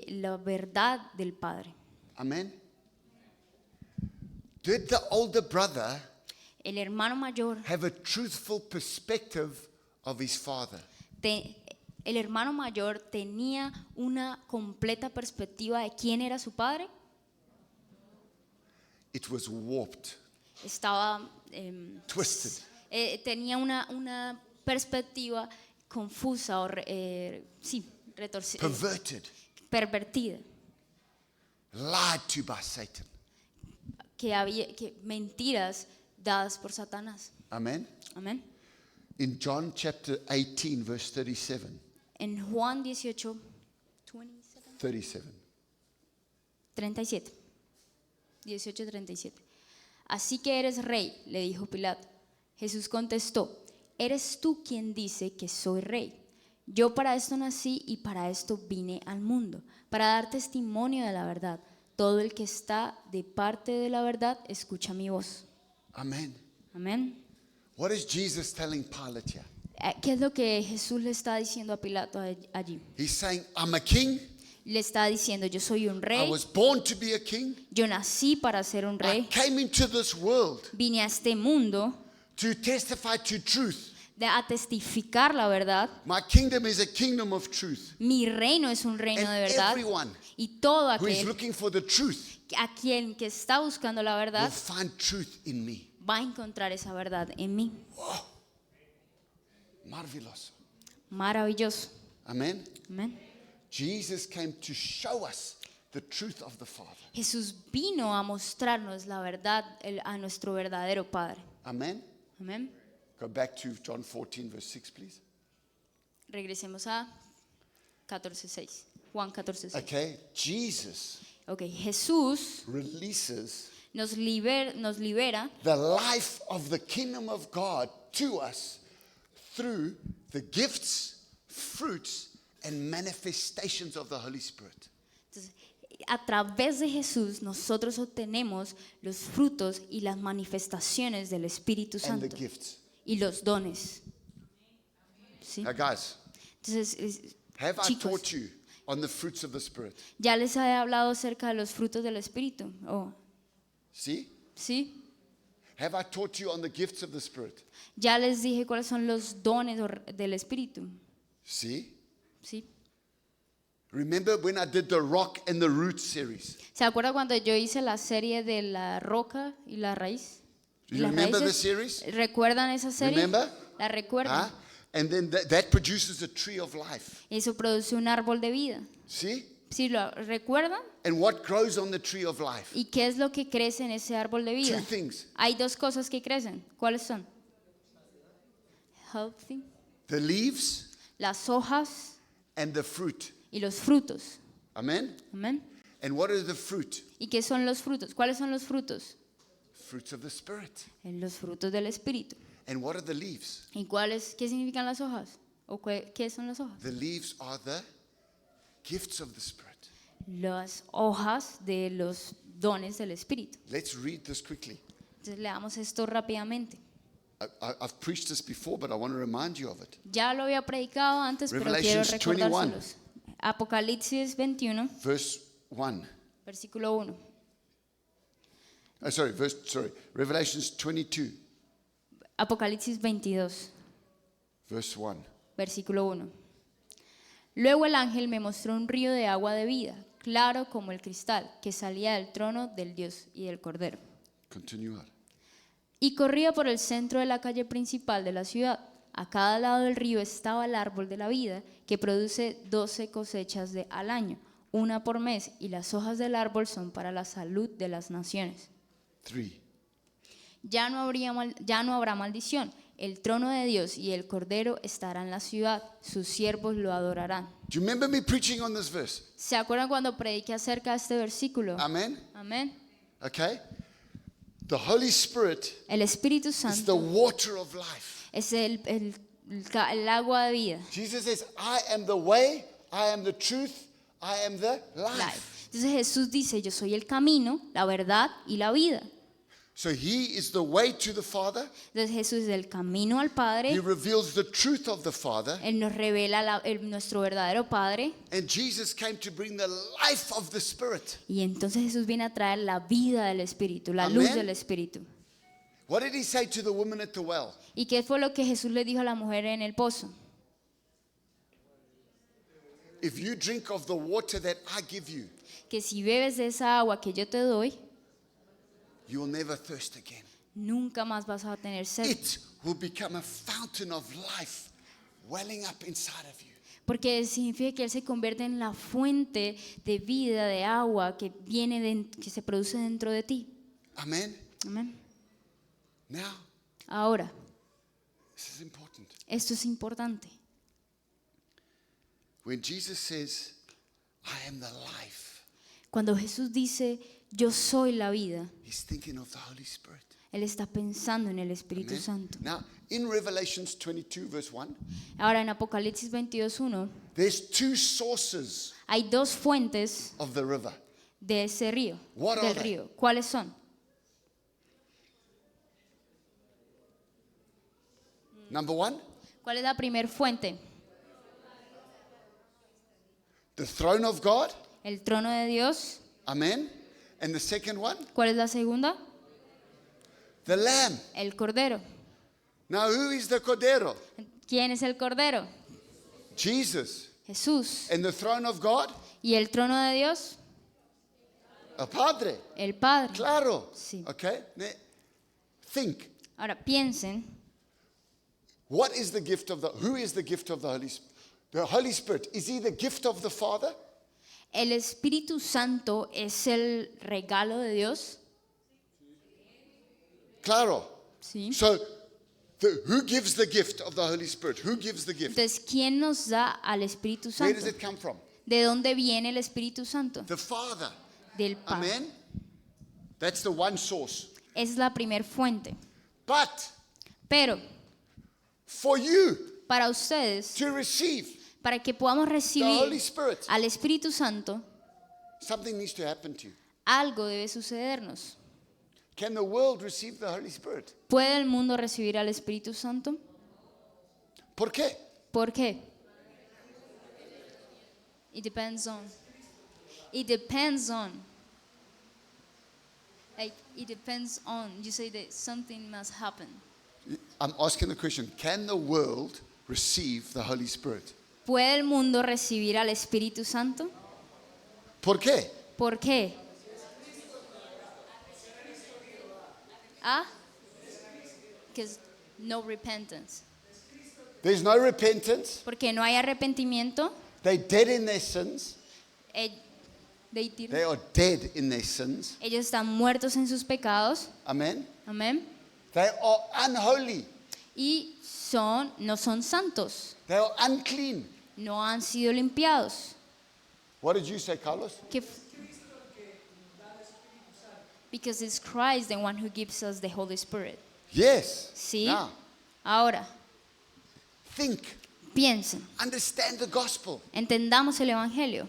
la verdad del Padre. Amen. Did the older brother El hermano mayor, have a truthful perspective of his father? el hermano mayor tenía una completa perspectiva de quién era su padre. It was warped, Estaba twisted. tenía una perspectiva confusa o retorcida, Perverted, pervertida, lied to by Satan. que mentiras dadas por Satanás. Amen. Amén. In John chapter 18, verse 37. En Juan 18, 37. 37. 18:37. Así que eres rey, le dijo Pilato. Jesús contestó, ¿eres tú quien dice que soy rey? Yo para esto nací y para esto vine al mundo, para dar testimonio de la verdad. Todo el que está de parte de la verdad escucha mi voz. Amen. Amén. What is Jesus telling Pilate here? ¿Qué es lo que Jesús le está diciendo a Pilato allí? He's saying, I'm a king. Le está diciendo, yo soy un I rey, was born to be a king. yo nací para ser un I rey, came into this world vine a este mundo to testify to truth. a testificar la verdad. My kingdom is a kingdom of truth. Mi reino es un reino And de verdad. everyone Y todo who is aquel looking for the truth a quien que está buscando la will verdad find truth in me. va a encontrar esa verdad en mí. Marvelous. Maravilloso. Amen. Amén. Jesus came to show us the truth of the Father. Jesús vino a mostrarnos la verdad a nuestro verdadero Padre. Amen. Amén. Go back to John 14, verse 6, please. Regresemos a 14:6. Juan 14:6. Okay. Jesus Ok, Jesús releases nos libera the life of the kingdom of God to us through the gifts, fruits, and manifestations of the Holy Spirit. Entonces, a través de Jesús nosotros obtenemos los frutos y las manifestaciones del Espíritu And the Santo gifts. y los dones. ¿Sí? Now, guys, Entonces, have I chicos, taught you on the fruits of the Spirit? ya les he hablado acerca de los frutos del Espíritu. Oh, See? ¿sí? Have I taught you on the gifts of the Spirit? Ya les dije cuáles son los dones del Espíritu. See? ¿Sí? Remember when I did the Rock and the Root series? ¿Se acuerda cuando yo hice la serie de la roca y la raíz? Do ¿Y you las remember the raíces? series? ¿Recuerdan esa serie? Remember? ¿La recuerdan? Huh? And then that produces a tree of life. Eso produce un árbol de vida. See? ¿Sí lo recuerdan? And what grows on the tree of life? ¿Y qué es lo que crece en ese árbol de vida? Two things. Hay dos cosas que crecen. ¿Cuáles son? Healthy, The leaves las hojas and the fruit. y los frutos. Amen? Amén. And what is the fruit? ¿Y qué son los frutos? ¿Cuáles son los frutos? Fruits of the Spirit. Los frutos del Espíritu. And what are the leaves? ¿Y qué significan las hojas? ¿O qué son las hojas? The leaves are the gifts of the Spirit. Las hojas de los dones del Espíritu. Let's read this quickly. Entonces leamos esto rápidamente. I've preached this before, but I want to remind you of it. Ya lo había predicado antes, pero quiero Revelations recordárselos. Apocalipsis 21, Verse 1. versículo 1. Revelations 22, Apocalipsis 22, verse 1. versículo 1. Luego el ángel me mostró un río de agua de vida, claro como el cristal, que salía del trono del Dios y del Cordero. Continue on. Y corría por el centro de la calle principal de la ciudad. A cada lado del río estaba el árbol de la vida, que produce 12 cosechas al año, una por mes, y las hojas del árbol son para la salud de las naciones. 3. Ya no habrá maldición. El trono de Dios y el Cordero estarán en la ciudad. Sus siervos lo adorarán. Do you remember me preaching on this verse? ¿Se acuerdan cuando prediqué acerca de este versículo? Amen? Amén. Okay? The Holy Spirit El Espíritu is the Santo water of life. es el agua de vida. Jesus says, I am the way, I am the truth, I am the life. Entonces Jesús dice, yo soy el camino, la verdad y la vida. So he is the way to the Father. Entonces Jesús es el camino al He Padre. reveals the truth of the Father. Él nos revela nuestro verdadero Padre. And Jesus came to bring the life of the Spirit. Y entonces Jesús viene a traer la vida del Espíritu, la Amén. luz del Espíritu. What did he say to the woman at the well? ¿Y qué fue lo que Jesús le dijo a la mujer en el pozo? If you drink of the water that I give you, Que si bebes de esa agua que yo te doy, you will never thirst again. nunca más vas a tener sed. It will become a fountain of life welling up inside of you. Porque significa que Él se convierte en la fuente de vida, de agua que que se produce dentro de ti. Amen? Amén. Now, Ahora, this is important. esto es importante. When Jesus says, I am the life, Cuando Jesús dice, yo soy la vida, he's thinking of the Holy Spirit. Él está pensando en el Espíritu Amen? Santo. Now, in Revelations 22, verse 1, Ahora en Apocalipsis 22:1 there's two sources hay dos fuentes of the river. de ese río, What are del they? río. ¿Cuáles son? Number one, ¿Cuál es la primer fuente? the throne of God. El trono de Dios. Amen. And the second one, ¿Cuál es la segunda? the lamb. El cordero. Now, who is the Cordero? ¿Quién es el cordero? Jesus. Jesús. And the throne of God? ¿Y el trono de Dios? El Padre. El Padre. Claro. Sí. Okay. Now, think. Ahora piensen, What is the gift of who is the gift of the Holy Spirit? The Holy Spirit, is he the gift of the Father? ¿el Espíritu Santo es el regalo de Dios? Claro. Sí. So, who gives the gift of the Holy Spirit? Who gives the gift? Entonces, ¿quién nos da al Espíritu Where does Santo? it come from? ¿De dónde viene el Espíritu Santo? The Father. Del Padre. Amen. That's the one source. Es la primer fuente. But Pero for you para ustedes, to receive para que podamos the Holy recibir Spirit, al Espíritu Santo, something needs to happen to you. algo debe sucedernos. Can the world receive the Holy Spirit? ¿Puede el mundo recibir al Espíritu Santo? ¿Por qué? ¿Por qué? It depends on. It depends on. Like, it depends on. You say that something must happen. I'm asking the question, can the world receive the Holy Spirit? ¿Puede el mundo recibir al Espíritu Santo? ¿Por qué? ¿Por qué? Ah? Because no repentance. There's no repentance. Porque no hay arrepentimiento. They're dead in their sins. They are dead in their sins. Ellos están muertos en sus pecados. Amen. Amén. They are unholy. Y no son santos. They are unclean. No han sido limpiados. What did you say, Carlos? Because it's Christ the one who gives us the Holy Spirit. Yes. ¿Sí? Now, Ahora, think. piensen. Understand the gospel. Entendamos el Evangelio.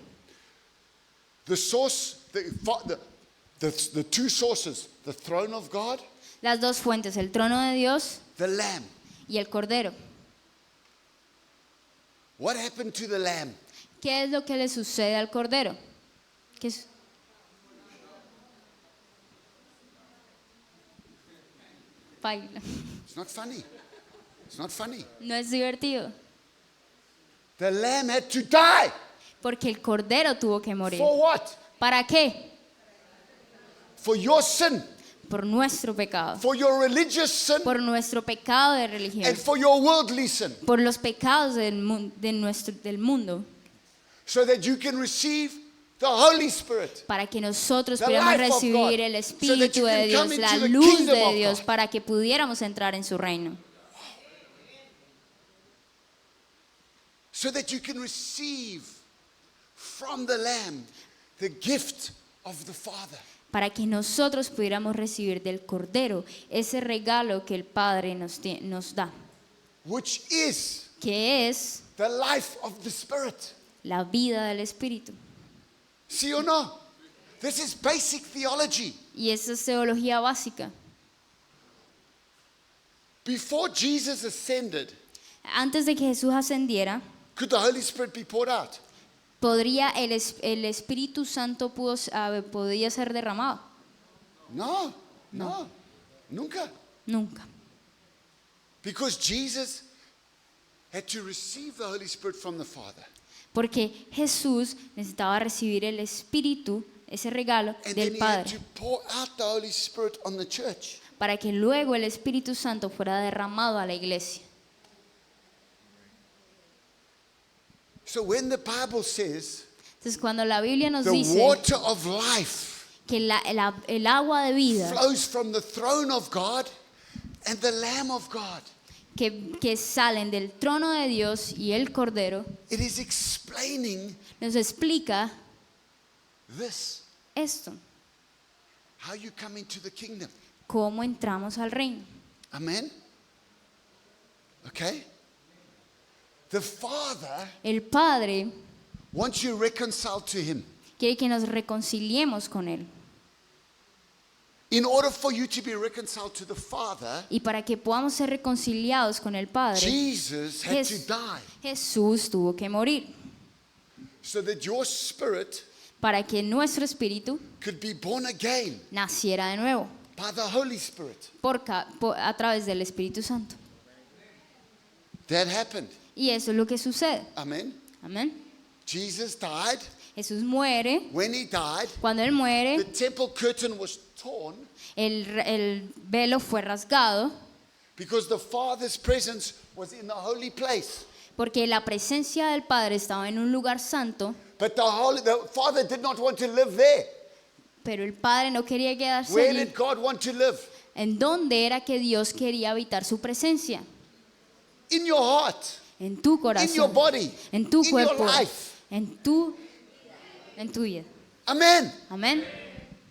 The source, the two sources, the throne of God Las dos fuentes, el trono de Dios the Lamb. y el Cordero. What happened to the Lamb? ¿Qué es lo que le sucede al Cordero? ¿Qué es? Baila. It's not funny. It's not funny. No es divertido. The Lamb had to die. Porque el Cordero tuvo que morir. For what? ¿Para qué? For your sin, Por nuestro pecado. for your religious sin, Por nuestro pecado de religión. and for your worldly sin, Por los pecados del mundo. so that you can receive the Holy Spirit. Para que nosotros The pudiéramos life of recibir God, el so that you Espíritu de can Dios, come la into the luz kingdom de of Dios, God. para que pudiéramos entrar en su reino. So that you can receive from the Lamb the gift of the Father. Para que nosotros pudiéramos recibir del Cordero ese regalo que el Padre nos da, Which is que es the life of the Spirit. la vida del Espíritu. See or no? This is basic theology. Y esa es teología básica. Before Jesus ascended, Antes de que Jesús ascendiera, could the Holy Spirit be poured out? ¿podría el Espíritu Santo podría ser derramado? No, no, nunca. Nunca. Because Jesus had to receive the Holy Spirit from the Father. Porque Jesús necesitaba recibir el Espíritu, ese regalo And then del he had Padre, to pour out the Holy Spirit on the church. para que luego el Espíritu Santo fuera derramado a la iglesia. So when the Bible says Entonces, cuando la Biblia nos the dice water of life que el agua de vida flows from the throne of God and the Lamb of God, que salen del trono de Dios y el Cordero, it is explaining nos explica this, esto, how you come into the kingdom. cómo entramos al reino. Amen? Okay? The Father El Padre wants you reconciled to Him. quiere que nos reconciliemos con Él. In order for you to be reconciled to the Father, Y para que podamos ser reconciliados con el Padre, Jesus had to Jes- die Jesús tuvo que morir so that your spirit para que nuestro espíritu could be born again naciera de nuevo by the Holy Spirit. a través del Espíritu Santo. That happened. Y eso es lo que sucede. Amen. Amén. Jesus died. Jesús muere. When He died, Cuando Él the muere, temple curtain was torn el velo fue rasgado because the Father's presence was in the holy place. porque la presencia del Padre estaba en un lugar santo, But the Father did not want to live there. pero el Padre no quería quedarse Where allí. did God want to live? ¿En dónde era que Dios quería habitar su presencia? In your heart, En tu in your corazón, body, en tu in your cuerpo, life. en tu vida. Amen. Amén.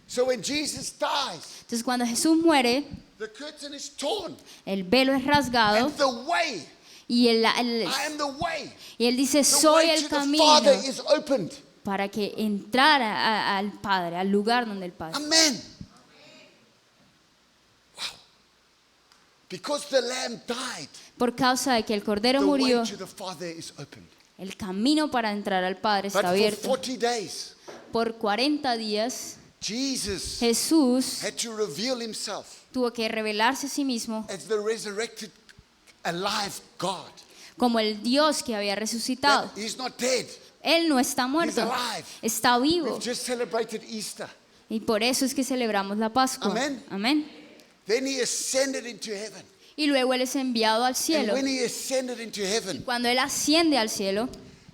So when Jesus dies, Entonces cuando Jesús muere, the curtain is torn. el velo es rasgado And the way, y I am the way. él dice, The soy way el to the camino Father is opened. para que entrara al Padre, al lugar donde el Padre. Amen. Wow. Because the Lamb died, Por causa de que el Cordero the murió, way to the Father is opened. el camino para entrar al Padre But está for abierto. 40 days, Por 40 días, Jesus Jesús had to reveal Himself tuvo que revelarse a sí mismo as the resurrected, alive God. como el Dios que había resucitado. That He's not dead. Él no está He's muerto, alive. está vivo. We've just celebrated Easter. Y por eso es que celebramos la Pascua. Amén. Amén. Then He ascended into heaven. Y luego Él es enviado al And cielo. when He ascended into heaven, Cuando Él asciende al cielo,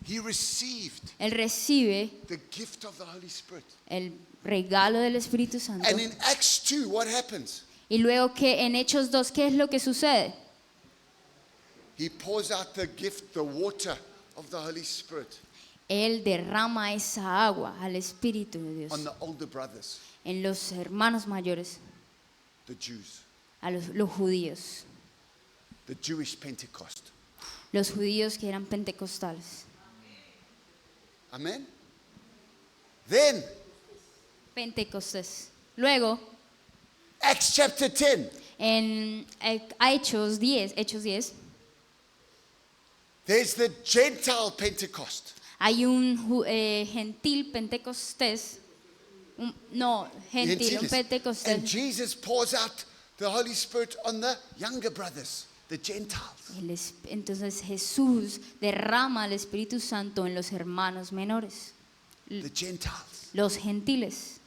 He received Él recibe the gift of the Holy Spirit. el regalo del Espíritu Santo. And in Acts 2, what happens? Y luego que en Hechos 2, ¿qué es lo que sucede? He pours out the gift, the water of the Holy Spirit Él derrama esa agua al Espíritu de Dios on the older brothers, en los hermanos mayores, the Jews, a los judíos, the Jewish Pentecost. los judíos que eran pentecostales. Amen? Then, Pentecostés. Luego, Acts chapter 10, En Hechos 10, there's the Gentile Pentecost. hay un gentil Pentecostés. Gentil, un Gentiles. Pentecostés. And Jesus pours out the Holy Spirit on the younger brothers, the Gentiles. Entonces Jesús derrama el Espíritu Santo en los hermanos menores, The Gentiles. los gentiles.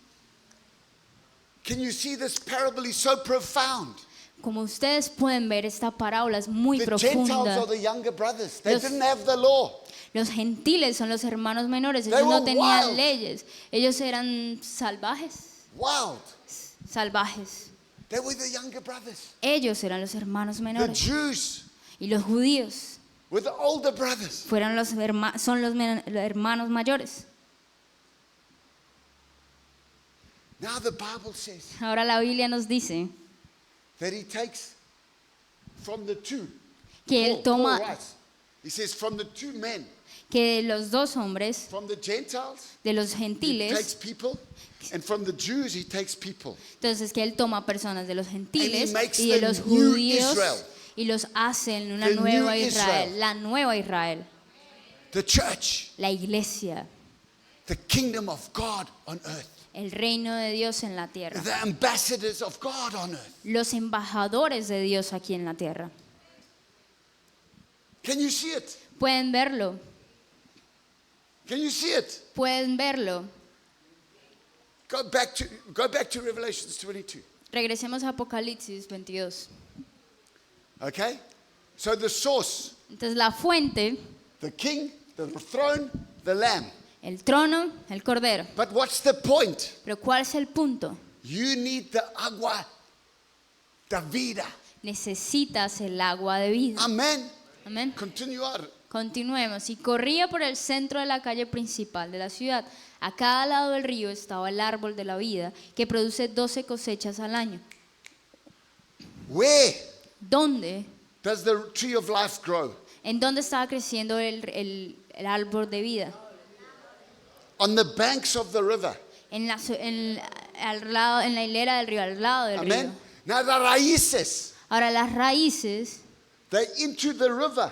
Can you see this parable is so profound? Como ustedes pueden ver, esta parábola es muy The Gentiles profunda. are the younger brothers. They Los- didn't have the law. Los gentiles son los hermanos menores, They ellos no were tenían wild. leyes, ellos eran salvajes, Wild. salvajes. They were the younger brothers. Ellos eran los hermanos The menores. Jews Y los judíos were the older brothers. son los hermanos mayores. Now the Bible says Ahora la Biblia nos dice that he takes from the two. que él toma, writes, he says from the two men, que los dos hombres, from the Gentiles, de los he gentiles, takes people, and from the Jews, he takes people. entonces que él toma personas de los gentiles makes y de the los new judíos Israel. y los hace en una The nueva new Israel, Israel. la nueva Israel, The church, la iglesia, the kingdom of God on earth, el reino de Dios en la tierra, the ambassadors of God on earth. los embajadores de Dios aquí en la tierra. Can you see it? Pueden verlo, Can you see it? pueden verlo. Go back to Revelations 22. Regresemos a Apocalipsis 22. Okay? So the source, Entonces la fuente, the king, the throne, the lamb. el trono, el cordero. But what's the point? Pero ¿cuál es el punto? You need the agua da vida. Necesitas el agua de vida. Amen. Amén. Continuar. Continuemos. Y corría por el centro de la calle principal de la ciudad. A cada lado del río estaba el árbol de la vida, que produce 12 cosechas al año. Where ¿Dónde? does the tree of life grow? ¿En dónde estaba creciendo el árbol de vida? On the banks of the river. En la hilera del río, al lado del Amen. río. Now the raíces, Ahora las raíces they into the river.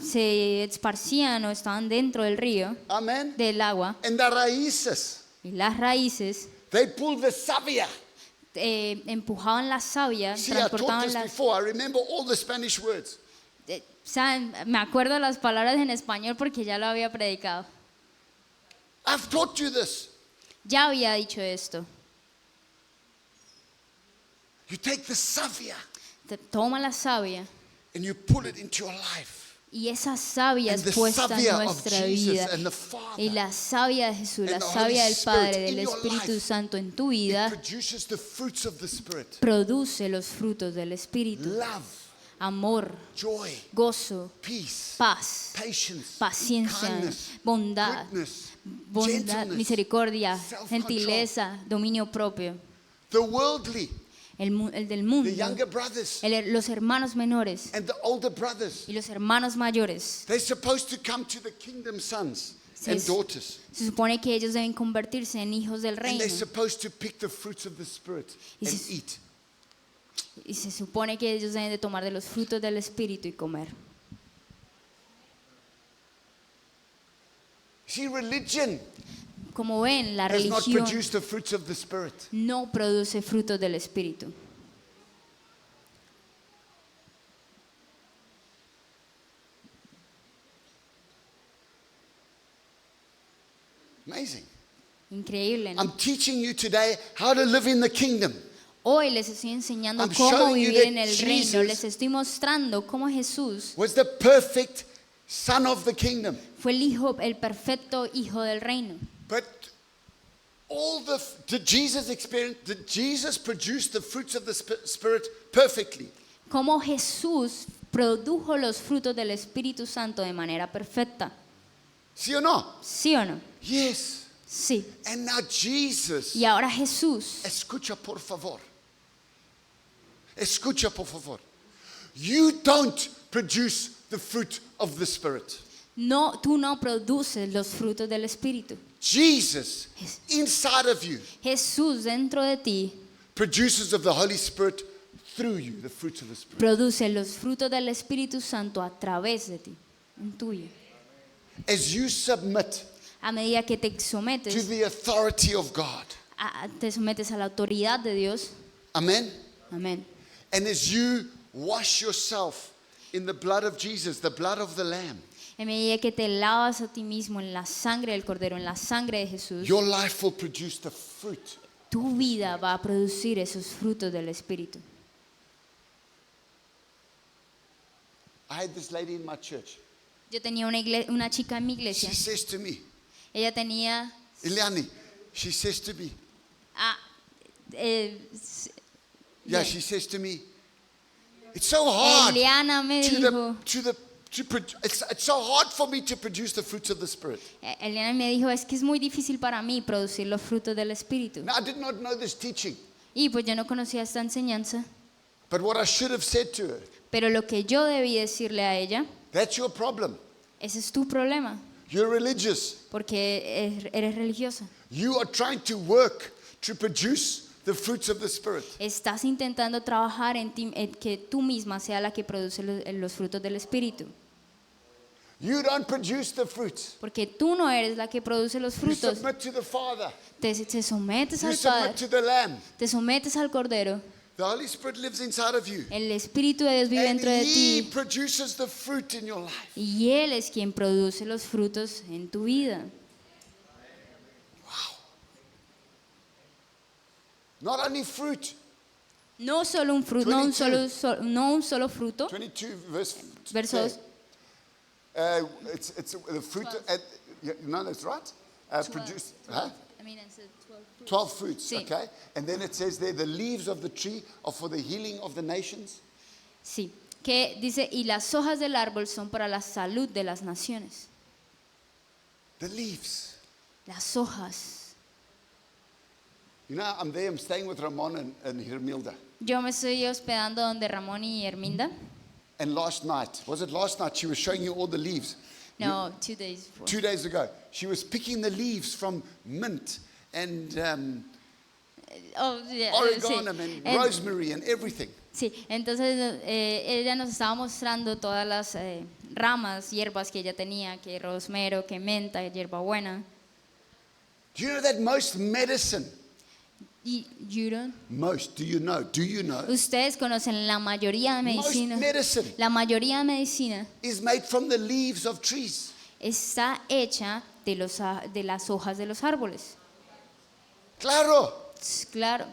se esparcían o estaban dentro del río, Amen. del agua, And the raíces, y las raíces they pull the savia. empujaban la savia, See, I taught transportaban this las... before. I remember all the Spanish words. ¿Saben? Me acuerdo las palabras en español porque ya lo había predicado. I've taught you this. Ya había dicho esto. You take the savia Toma la savia and you pull it into your life. y esa savia And the es puesta en savia of nuestra Jesus vida. and the Father, Y la savia de Jesús, la and the savia Holy del Padre, Spirit del in your Espíritu life, Santo en tu it vida, produces the fruits of the Spirit. produce los frutos del Espíritu. Love, Amor, joy, gozo, peace, paz, patience, paciencia, kindness, bondad, goodness, bondad, gentleness, misericordia, self-control. gentileza, dominio propio. the worldly, El del mundo, the younger brothers los hermanos menores and the older brothers. y los hermanos mayores. They're supposed to come to the kingdom sons Sí, and daughters. Se supone que ellos deben convertirse en hijos del And reino they're supposed to pick the fruits of the Spirit Y and si- eat. y se supone que ellos deben de tomar de los frutos del Espíritu y comer. See, religion Como ven, la does not religión produce the fruits of the Spirit. no produce frutos del Espíritu. Amazing. Increíble, ¿no? I'm teaching you today how to live in the kingdom. Hoy les estoy enseñando I'm cómo showing you vivir that en el reino. Jesus Les estoy mostrando cómo Jesús Was the perfect son of the kingdom. fue el perfecto hijo del reino. But did Jesus produce the fruits of the Spirit perfectly? Cómo Jesús produjo los frutos del Espíritu Santo de manera perfecta. ¿Sí o no? ¿Sí o no? Yes. Sí. And now Jesus, Y ahora Jesús, escucha por favor. Escucha por favor. You don't produce the fruit of the Spirit. tú no produces los frutos del Espíritu. Jesus, inside of you, Jesús dentro de ti produces of the Holy Spirit through you the fruits of the Spirit. produce los frutos del Espíritu Santo a través de ti, en tuyo. As you submit A medida que te to sometes, the authority of God. te sometes a la autoridad de Dios. Amen. Amén. And as you wash yourself in the blood of Jesus, the blood of the Lamb, En medida que te lavas a ti mismo en la sangre del Cordero, en la sangre de Jesús, your life will produce the fruit. tu vida va a producir esos frutos del Espíritu. I had this lady in my church. Yo tenía una chica en mi She iglesia. says to me, Ella tenía... Eliani, she says to me, ah, yeah, she says to me, it's so hard Eliana me dijo... it's so hard for me to produce the fruits of the Spirit. Eliana me dijo, es que es muy difícil para mí producir los frutos del Espíritu. Now, I did not know this teaching, Y pues yo no conocía esta enseñanza, but what I should have said to her, pero lo que yo debí decirle a ella, that's your problem. ese es tu problema, You're religious. porque eres religiosa. You are trying to work to produce the fruits of the Spirit. Estás intentando trabajar en ti, en que tú misma sea la que produce los frutos del Espíritu, You don't produce the fruits. porque tú no eres la que produce los You frutos. submit to the Father. Te sometes You al submit Padre, to the Lamb. te sometes al Cordero. The Holy Spirit lives inside of you. El Espíritu de Dios vive And dentro de He ti produces the fruit in your life. y Él es quien produce los frutos en tu vida. Not only fruit. No solo un fruto, no un solo fruto. 22 verse. Verso 2. It's the fruit. No, that's right. Produce. Huh? 12 fruits, Sí. okay? And then it says there, the leaves of the tree are for the healing of the nations. Sí, que dice, y las hojas del árbol son para la salud de las naciones. The leaves. Las hojas. You know, I'm there, I'm staying with Ramon and Hermilda. Yo me estoy hospedando donde Ramón y Herminda. And last night, was it last night? She was showing you all the leaves. No, 2 days before. 2 days ago. She was picking the leaves from mint and Oh, yeah, oregano sí. and rosemary and everything. Sí, entonces ella nos estaba mostrando todas las ramas, hierbas que ella tenía, que rosmero, que menta, hierbabuena. Do you know that most medicine, You don't- do you know? Do you know? Ustedes conocen la mayoría de Most medicina. medicine La mayoría de medicina is made from the leaves of trees. está hecha de las hojas de los árboles. Claro. Claro.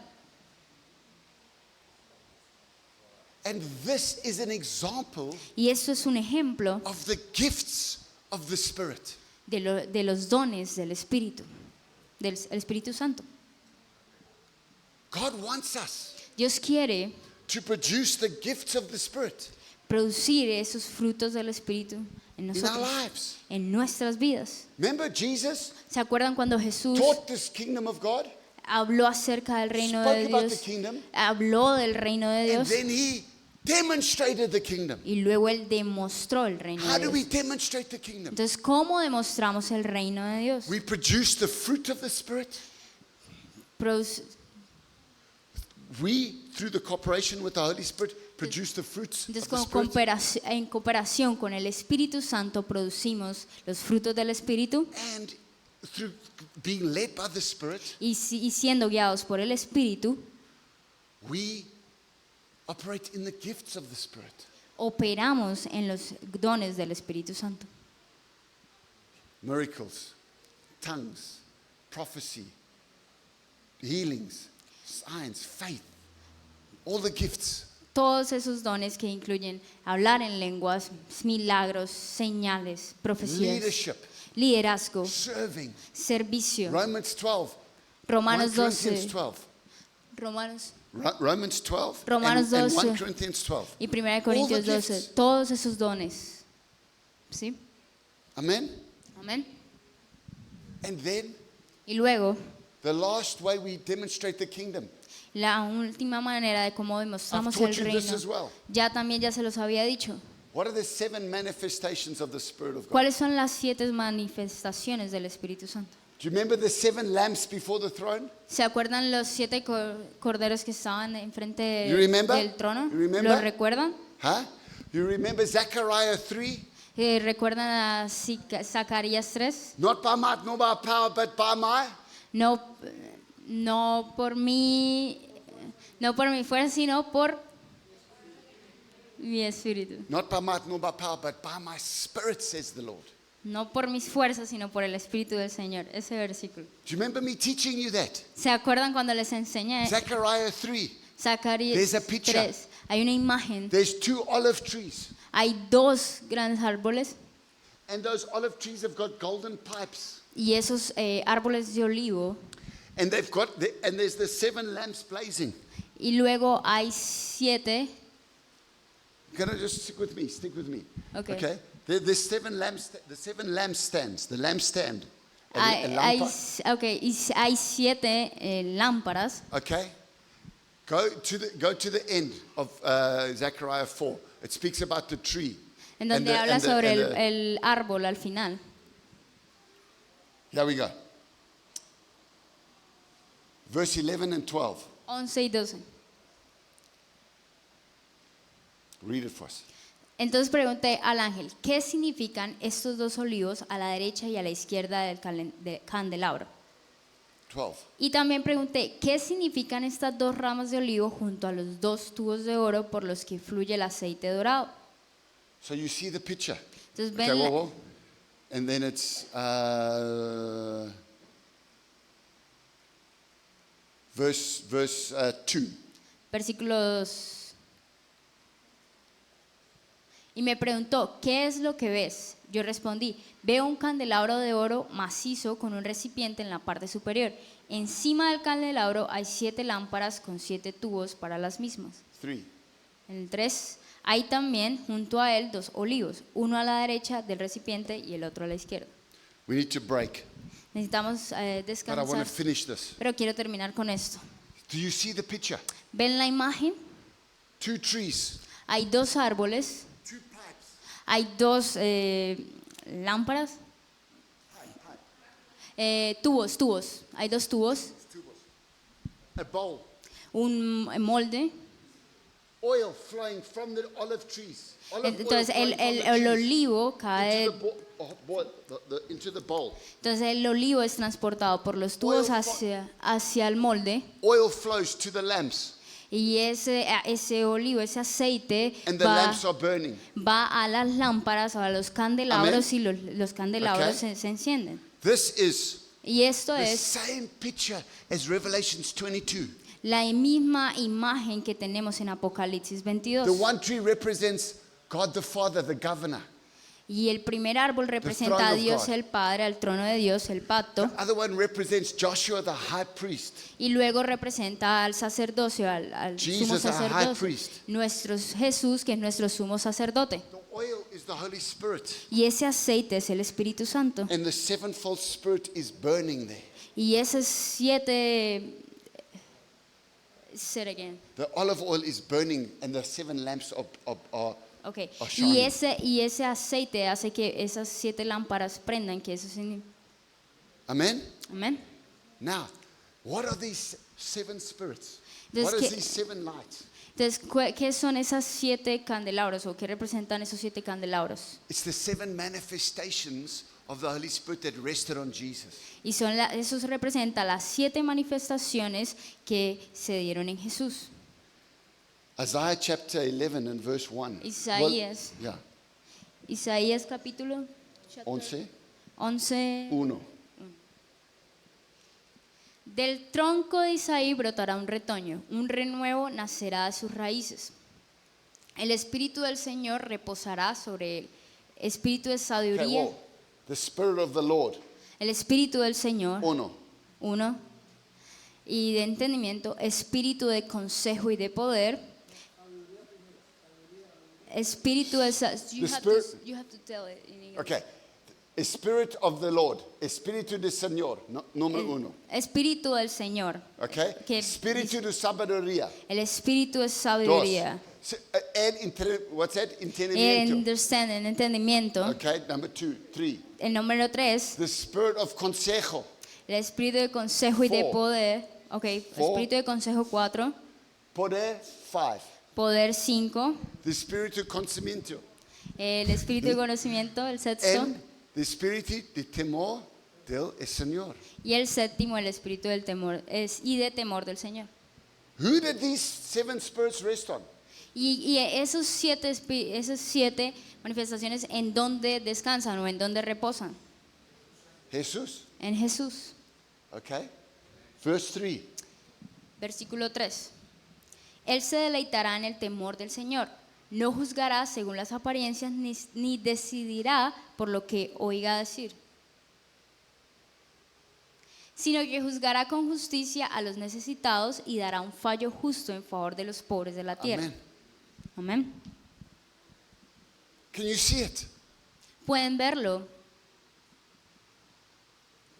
And this is an example Y esto es un ejemplo of the gifts of the Spirit. de los dones del Espíritu, del el Espíritu Santo. God wants us Dios quiere to produce the gifts of the Spirit producir esos frutos del Espíritu en in our nosotros, lives. en nuestras vidas. Remember, Jesus ¿Se acuerdan cuando Jesús taught this kingdom of God, habló acerca del reino spoke de about the Dios? kingdom, Habló del reino de and Dios then he demonstrated the kingdom. y luego él demostró el reino How de do we Dios. demonstrate the kingdom? Entonces, ¿cómo demostramos el reino de Dios? We produce the fruit of the Spirit. We, through the cooperation with the Holy Spirit, produce the fruits Entonces, of the Spirit. en cooperación con el Espíritu Santo producimos los frutos del Espíritu And through being led by the Spirit, y siendo guiados por el Espíritu, we operate in the gifts of the Spirit. operamos en los dones del Espíritu Santo. Miracles, tongues, prophecy, healings, signs, faith, all the gifts. Todos esos dones que incluyen hablar en lenguas, milagros, señales, profecías, Leadership, liderazgo, serving. servicio. Romans 12. Romanos 1 Corinthians 12. 12. Romanos Romans 12 Romanos and 12. 1 Corinthians 12. y 1 Corintios All the 12. gifts. Todos esos dones. ¿Sí? Amen? Amén. And then Y luego, the last way we demonstrate the kingdom. la última manera de cómo demostramos I've el taught you this reino. as well. Ya se los había dicho. What are the 7 manifestations of the Spirit of God? ¿Cuáles son las 7 manifestaciones del Espíritu Santo? Do you remember the 7 lamps before the throne? ¿Se acuerdan los 7 corderos que estaban enfrente You remember? del trono? You remember? ¿Los recuerdan? Huh? You remember Zechariah 3? ¿Recuerdan a Zacarías 3? Not by might nor by power, but by my. No, no por mi fuerza, sino por mi espíritu. Not by might nor by power, but by my spirit, says the Lord. No por mis fuerzas, sino por el espíritu del Señor. Ese versículo. Do you remember me teaching you that? ¿Se acuerdan cuando les enseñé Zechariah 3. Zacarías There's a picture. 3? Hay una imagen. There's 2 olive trees. Hay 2 grandes árboles And those olive trees have got golden pipes. y esos árboles de olivo. And they've got and there's the 7 lamps blazing. Y luego hay 7. Can I just stick with me? Stick with me. Okay. There's 7 lamps, the 7 lampstands, the lampstand. Hay 7 lámparas. Okay. Go to the end of Zechariah 4. It speaks about the tree. En donde habla sobre el árbol al final. Here we go. Verse 11 and 12. 11 y 12. Read it for us. Entonces pregunté al ángel, ¿qué significan estos 2 olivos a la derecha y a la izquierda del candelabro? 12. Y también pregunté, ¿qué significan estas 2 ramas de olivo junto a los 2 tubos de oro por los que fluye el aceite dorado? So you see the picture. Entonces Okay, ven, whoa. And then it's verse 2. versículos. Y me preguntó, ¿qué es lo que ves? Yo respondí, veo un candelabro de oro macizo con un recipiente en la parte superior. Encima del candelabro hay 7 lámparas con 7 tubos para las mismas. 3. En el 3, hay también junto a él 2 olivos, uno a la derecha del recipiente y el otro a la izquierda. We need to break. Necesitamos But I want to descansar, finish this. pero quiero terminar con esto. Do you see the picture? ¿Ven la imagen? 2 trees. Hay 2 árboles, 2 pipes. hay 2 lámparas, tubos, hay 2 tubos, A bowl. un molde. Oil flowing from the olive trees. Olive oil Entonces flowing from the el trees olivo cae, into the bowl. entonces el olivo es transportado por los tubos hacia el molde. Oil flows to the lamps, Y ese olivo, ese aceite and the lamps are burning. va a las lámparas, a los candelabros, Amén. y los candelabros Okay. se encienden. This is Y esto the es same picture as Revelations 22. la misma imagen que tenemos en Apocalipsis 22. The one tree represents God the Father, the governor. Y el primer árbol representa a throne of Dios God. el Padre, al trono de Dios, el pacto. The other one represents Joshua, the high priest. Y luego representa al sacerdocio, al sumo Jesus, our high sacerdote. priest. Nuestro Jesús, que es nuestro sumo sacerdote. The oil is the Holy Spirit. Y ese aceite es el Espíritu Santo. And the sevenfold Spirit is burning there. Y esos 7... Say it again. The olive oil is burning, and the 7 lamps are Okay. are shining. Y ese aceite hace que esas 7 lámparas prendan, que eso significa. Amen? Amén. Now, what are these 7 spirits? Entonces, What is ¿qué- these 7 lights? Entonces, ¿qué son esas 7 candelabros o qué representan esos 7 candelabros? It's the 7 manifestations of the Holy Spirit that rested on Jesus. Y esos representan las 7 manifestaciones que se dieron en Jesús. Isaiah chapter 11 and verse 1. Isaías. Yeah, Isaías capítulo 11, 11. 1. Del tronco de Isaí brotará un retoño, un renuevo nacerá de sus raíces. El Espíritu del Señor reposará sobre él, espíritu de Okay, sabiduría, whoa. The Spirit of the Lord. el Espíritu del Señor, 1. 1, y de entendimiento, espíritu de consejo y de poder, espíritu de you have to tell it in English. Okay. The Spirit of the Lord. Espíritu del Señor. Número 1. Espíritu del Señor, Okay. Que Espíritu de sabiduría. el espíritu de 2. sabiduría, What's that? el Entendimiento. entendimiento. Okay. Number 2, 3. El número 3, The Spirit of consejo. El espíritu de consejo y de 4. poder. Ok, 4. espíritu de consejo 4. Poder 5. Poder 5. The espíritu de conocimiento. El espíritu de conocimiento, el sexto. And the espíritu de temor del Señor. Y el séptimo, el espíritu del temor y de temor del Señor. Who did these 7 spirits rest on? Y esas siete manifestaciones, ¿en dónde descansan o en dónde reposan? Jesús. En Jesús. Okay. Verse 3. Versículo 3. Él se deleitará en el temor del Señor. No juzgará según las apariencias ni decidirá por lo que oiga decir, sino que juzgará con justicia a los necesitados y dará un fallo justo en favor de los pobres de la tierra. Amen. Amén. Can you see it? Pueden verlo.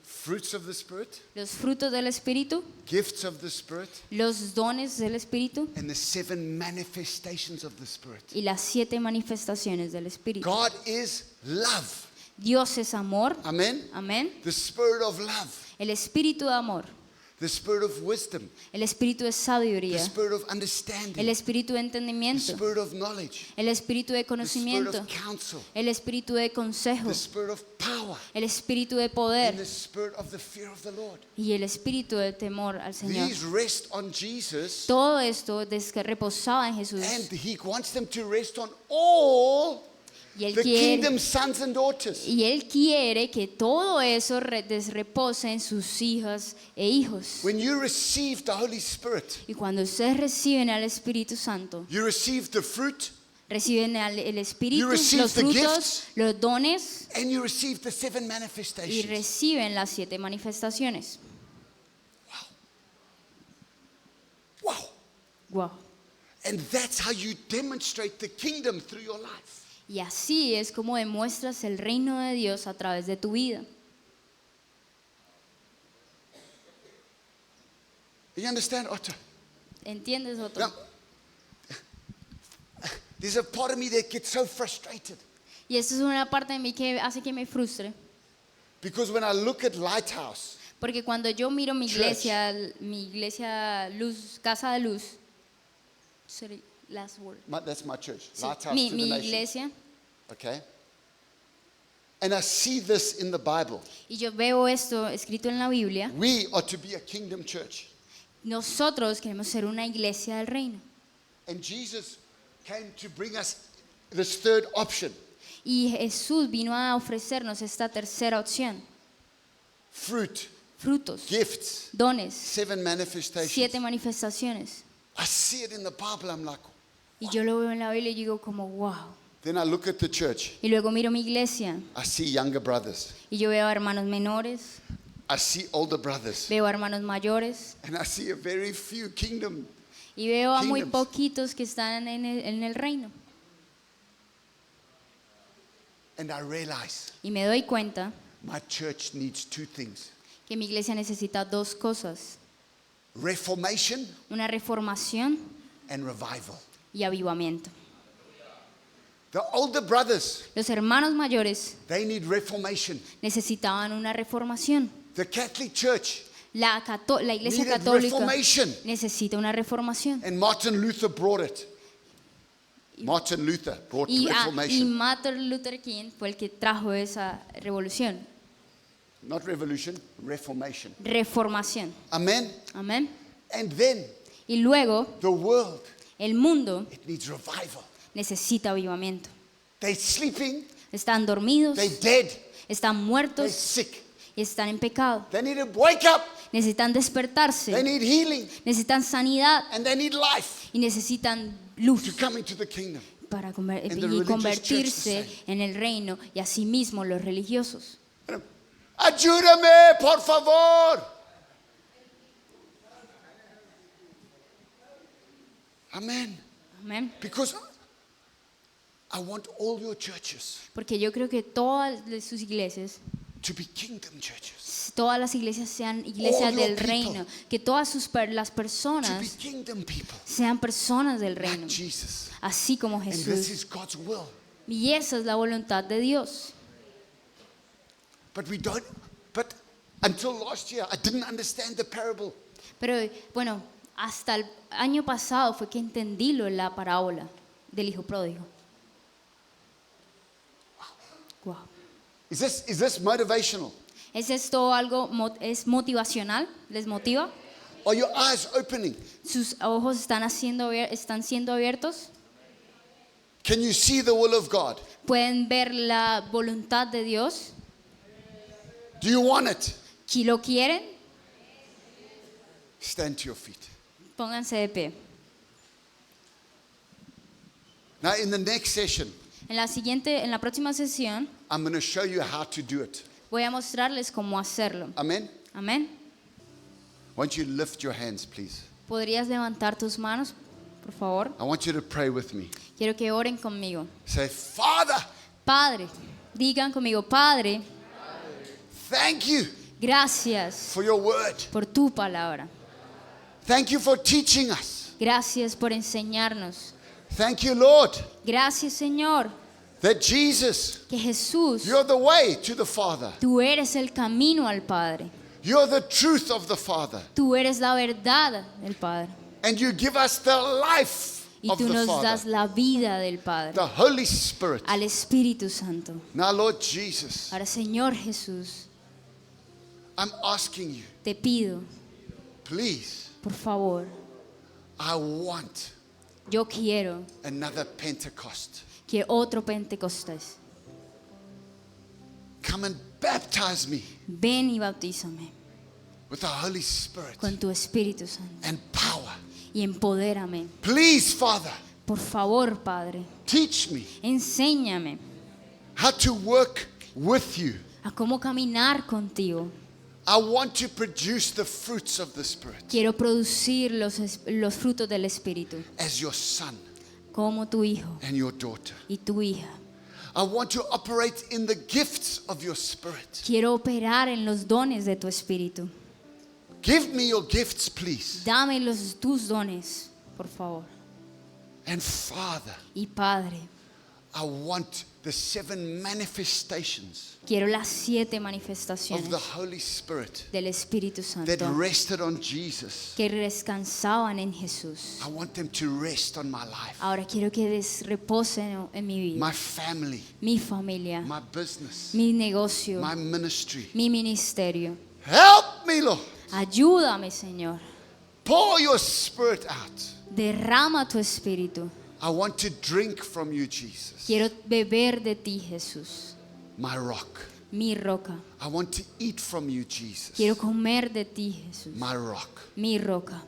Fruits of the Spirit, Los frutos del Espíritu, gifts of the Spirit, los dones del Espíritu and the 7 manifestations of the Spirit. y las 7 manifestaciones del Espíritu. God is love. Dios es amor. Amen. Amén. The Spirit of love, El Espíritu de amor, the Spirit of wisdom, el Espíritu de the reposaba en Jesús. and He wants them to rest on all Y Él the quiere, kingdom sons and daughters. y Él quiere que todo eso repose en sus hijas e hijos. When you receive the Holy Spirit, Y cuando ustedes reciben al Espíritu Santo, you receive the fruit reciben el Espíritu, You receive los the frutos, gifts. los dones and you receive the 7 y manifestations. reciben las 7 manifestaciones. Wow. Wow. And that's how you demonstrate the kingdom through your life. Y así es como demuestras el reino de Dios a través de tu vida. You understand, Otto? ¿Entiendes, Otto? Now, there's a part of me that gets so frustrated Y esto es una parte de mí que hace que me frustre. because when I look at Lighthouse, Porque cuando yo miro mi Church. iglesia luz, casa de luz, sorry, last word. that's my church, Sí, Lighthouse mi to the Nations. iglesia, Okay? And I see this in the Bible. y yo veo esto escrito en la Biblia. We are to be a kingdom church. Nosotros queremos ser una iglesia del reino. And Jesus came to bring us this third option, Y Jesús vino a ofrecernos esta tercera opción: fruit, frutos, gifts, dones, 7 manifestations. 7 manifestaciones. I see it in the Bible, I'm like, Y yo lo veo en la Biblia y digo como wow. then I look at the church, Y luego miro mi iglesia I see younger brothers, y yo veo a hermanos menores, I see older brothers, veo a hermanos mayores and I see a very few kingdom. y veo a muy Kingdoms. poquitos que están en el reino. And I realize Y me doy cuenta my church needs 2 things: que mi iglesia necesita 2 cosas: reformation una reformación and revival. y avivamiento. The older brothers, Los hermanos mayores they need reformation. necesitaban una reformación. The Catholic Church La iglesia needed católica reformation. necesita una reformación. And Martin Luther brought it. Martin Luther brought Y reformation. Martin Luther King fue el que trajo esa revolución. Not revolution, reformation. Reformación. Amen. Amén. And then Y luego the world, el mundo it needs revival. necesita avivamiento. They're sleeping, Están dormidos, they're dead, están they're muertos sick. y están en pecado. They need to wake up, Necesitan they despertarse, need healing, necesitan sanidad and they need life y necesitan to luz come into the kingdom. para And the y religious convertirse church the en el reino, y asimismo los religiosos. Ayúdame, por favor. Amen. Amén. Because I want all your churches Porque yo creo que todas de sus iglesias, to be kingdom churches, todas las iglesias sean iglesias All your del people. reino, que todas las to be personas kingdom people, sean personas del reino, like Jesus. así como And this Jesús. is God's will. Y esa es la voluntad de Dios. But we don't. But Until last year, I didn't understand the parable. Pero bueno, hasta el año pasado fue que entendí la parábola del hijo pródigo. Wow. Is this motivational? ¿Es esto algo es motivacional? ¿Les motiva? Are your eyes opening? ¿Sus ojos están siendo abiertos? Can you see the will of God? ¿Pueden ver la voluntad de Dios? Do you want it? Si lo quieren, Stand to your feet. pónganse de pie. Now, in the next session, En la próxima sesión, I'm going to show you how to do it. voy a mostrarles cómo hacerlo. Amen? Amén. Won't you lift your hands, please? ¿Podrías levantar tus manos, por favor? I want you to pray with me. Quiero que oren conmigo. Say, Father, Padre, digan conmigo, Padre, thank you gracias for your word. por tu palabra. Thank you for teaching us. Gracias por enseñarnos. Thank you, Lord, Gracias, Señor, that Jesus, que Jesús, you're the way to the Father. tú eres el camino al Padre. You're the truth of the Father. Tú eres la verdad del Padre. And you give us the life Y of tú the nos Father, das la vida del Padre, the Holy Spirit. al Espíritu Santo. Now, Lord Jesus, Ahora, Señor Jesús, I'm asking you, te pido, please, por favor, I want yo quiero another Pentecost. que otro Pentecostés. Come and baptize me Ven y bautízame with the Holy Spirit con tu Espíritu Santo and power. y empodérame. Please, Father, Por favor, Padre, teach me enséñame how to work with you. a cómo caminar contigo. I want to produce the fruits of the Spirit Quiero producir los frutos del Espíritu, as your son como tu hijo and your daughter. y tu hija. I want to operate in the gifts of your Spirit. Quiero operar en los dones de tu Espíritu. Give me your gifts, please. Dame tus dones, por favor. And Father, Y Padre, I want the 7 manifestations quiero las 7 of manifestaciones the Holy Spirit del Espíritu that Santo rested on Jesus. que descansaban en Jesús. I want them to rest on my life, Ahora quiero que reposen en mi vida, my family, mi familia, my business, mi negocio, my ministry. mi ministerio. Help me, Lord. Ayúdame, Señor. Pour your Spirit out. Derrama tu Espíritu. I want to drink from you, Jesus, Quiero beber de ti, Jesús, my rock. mi roca. I want to eat from you, Jesus, Quiero comer de ti, Jesús, my rock. mi roca.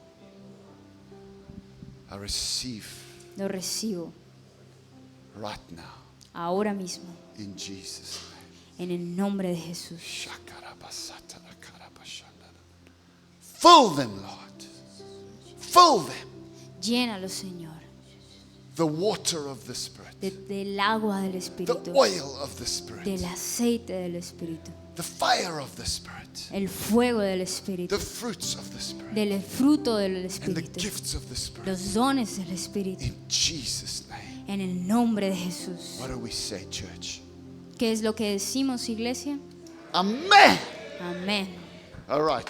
I receive Lo recibo right now ahora mismo, in Jesus' name. en el nombre de Jesús. Fill them, Lord. Fill them. Llénalo, Señor, The water of the Spirit, del agua del the Espíritu, oil of the Spirit, del aceite del Espíritu, the fire of the Spirit, el fuego del Espíritu, the fruits of the Spirit, del fruto del and the Espíritu, gifts of the Spirit. los dones del Espíritu, In Jesus' name. en el nombre de Jesús. What do we say, church? ¿Qué es lo que decimos, iglesia? Amen. Amén. All right.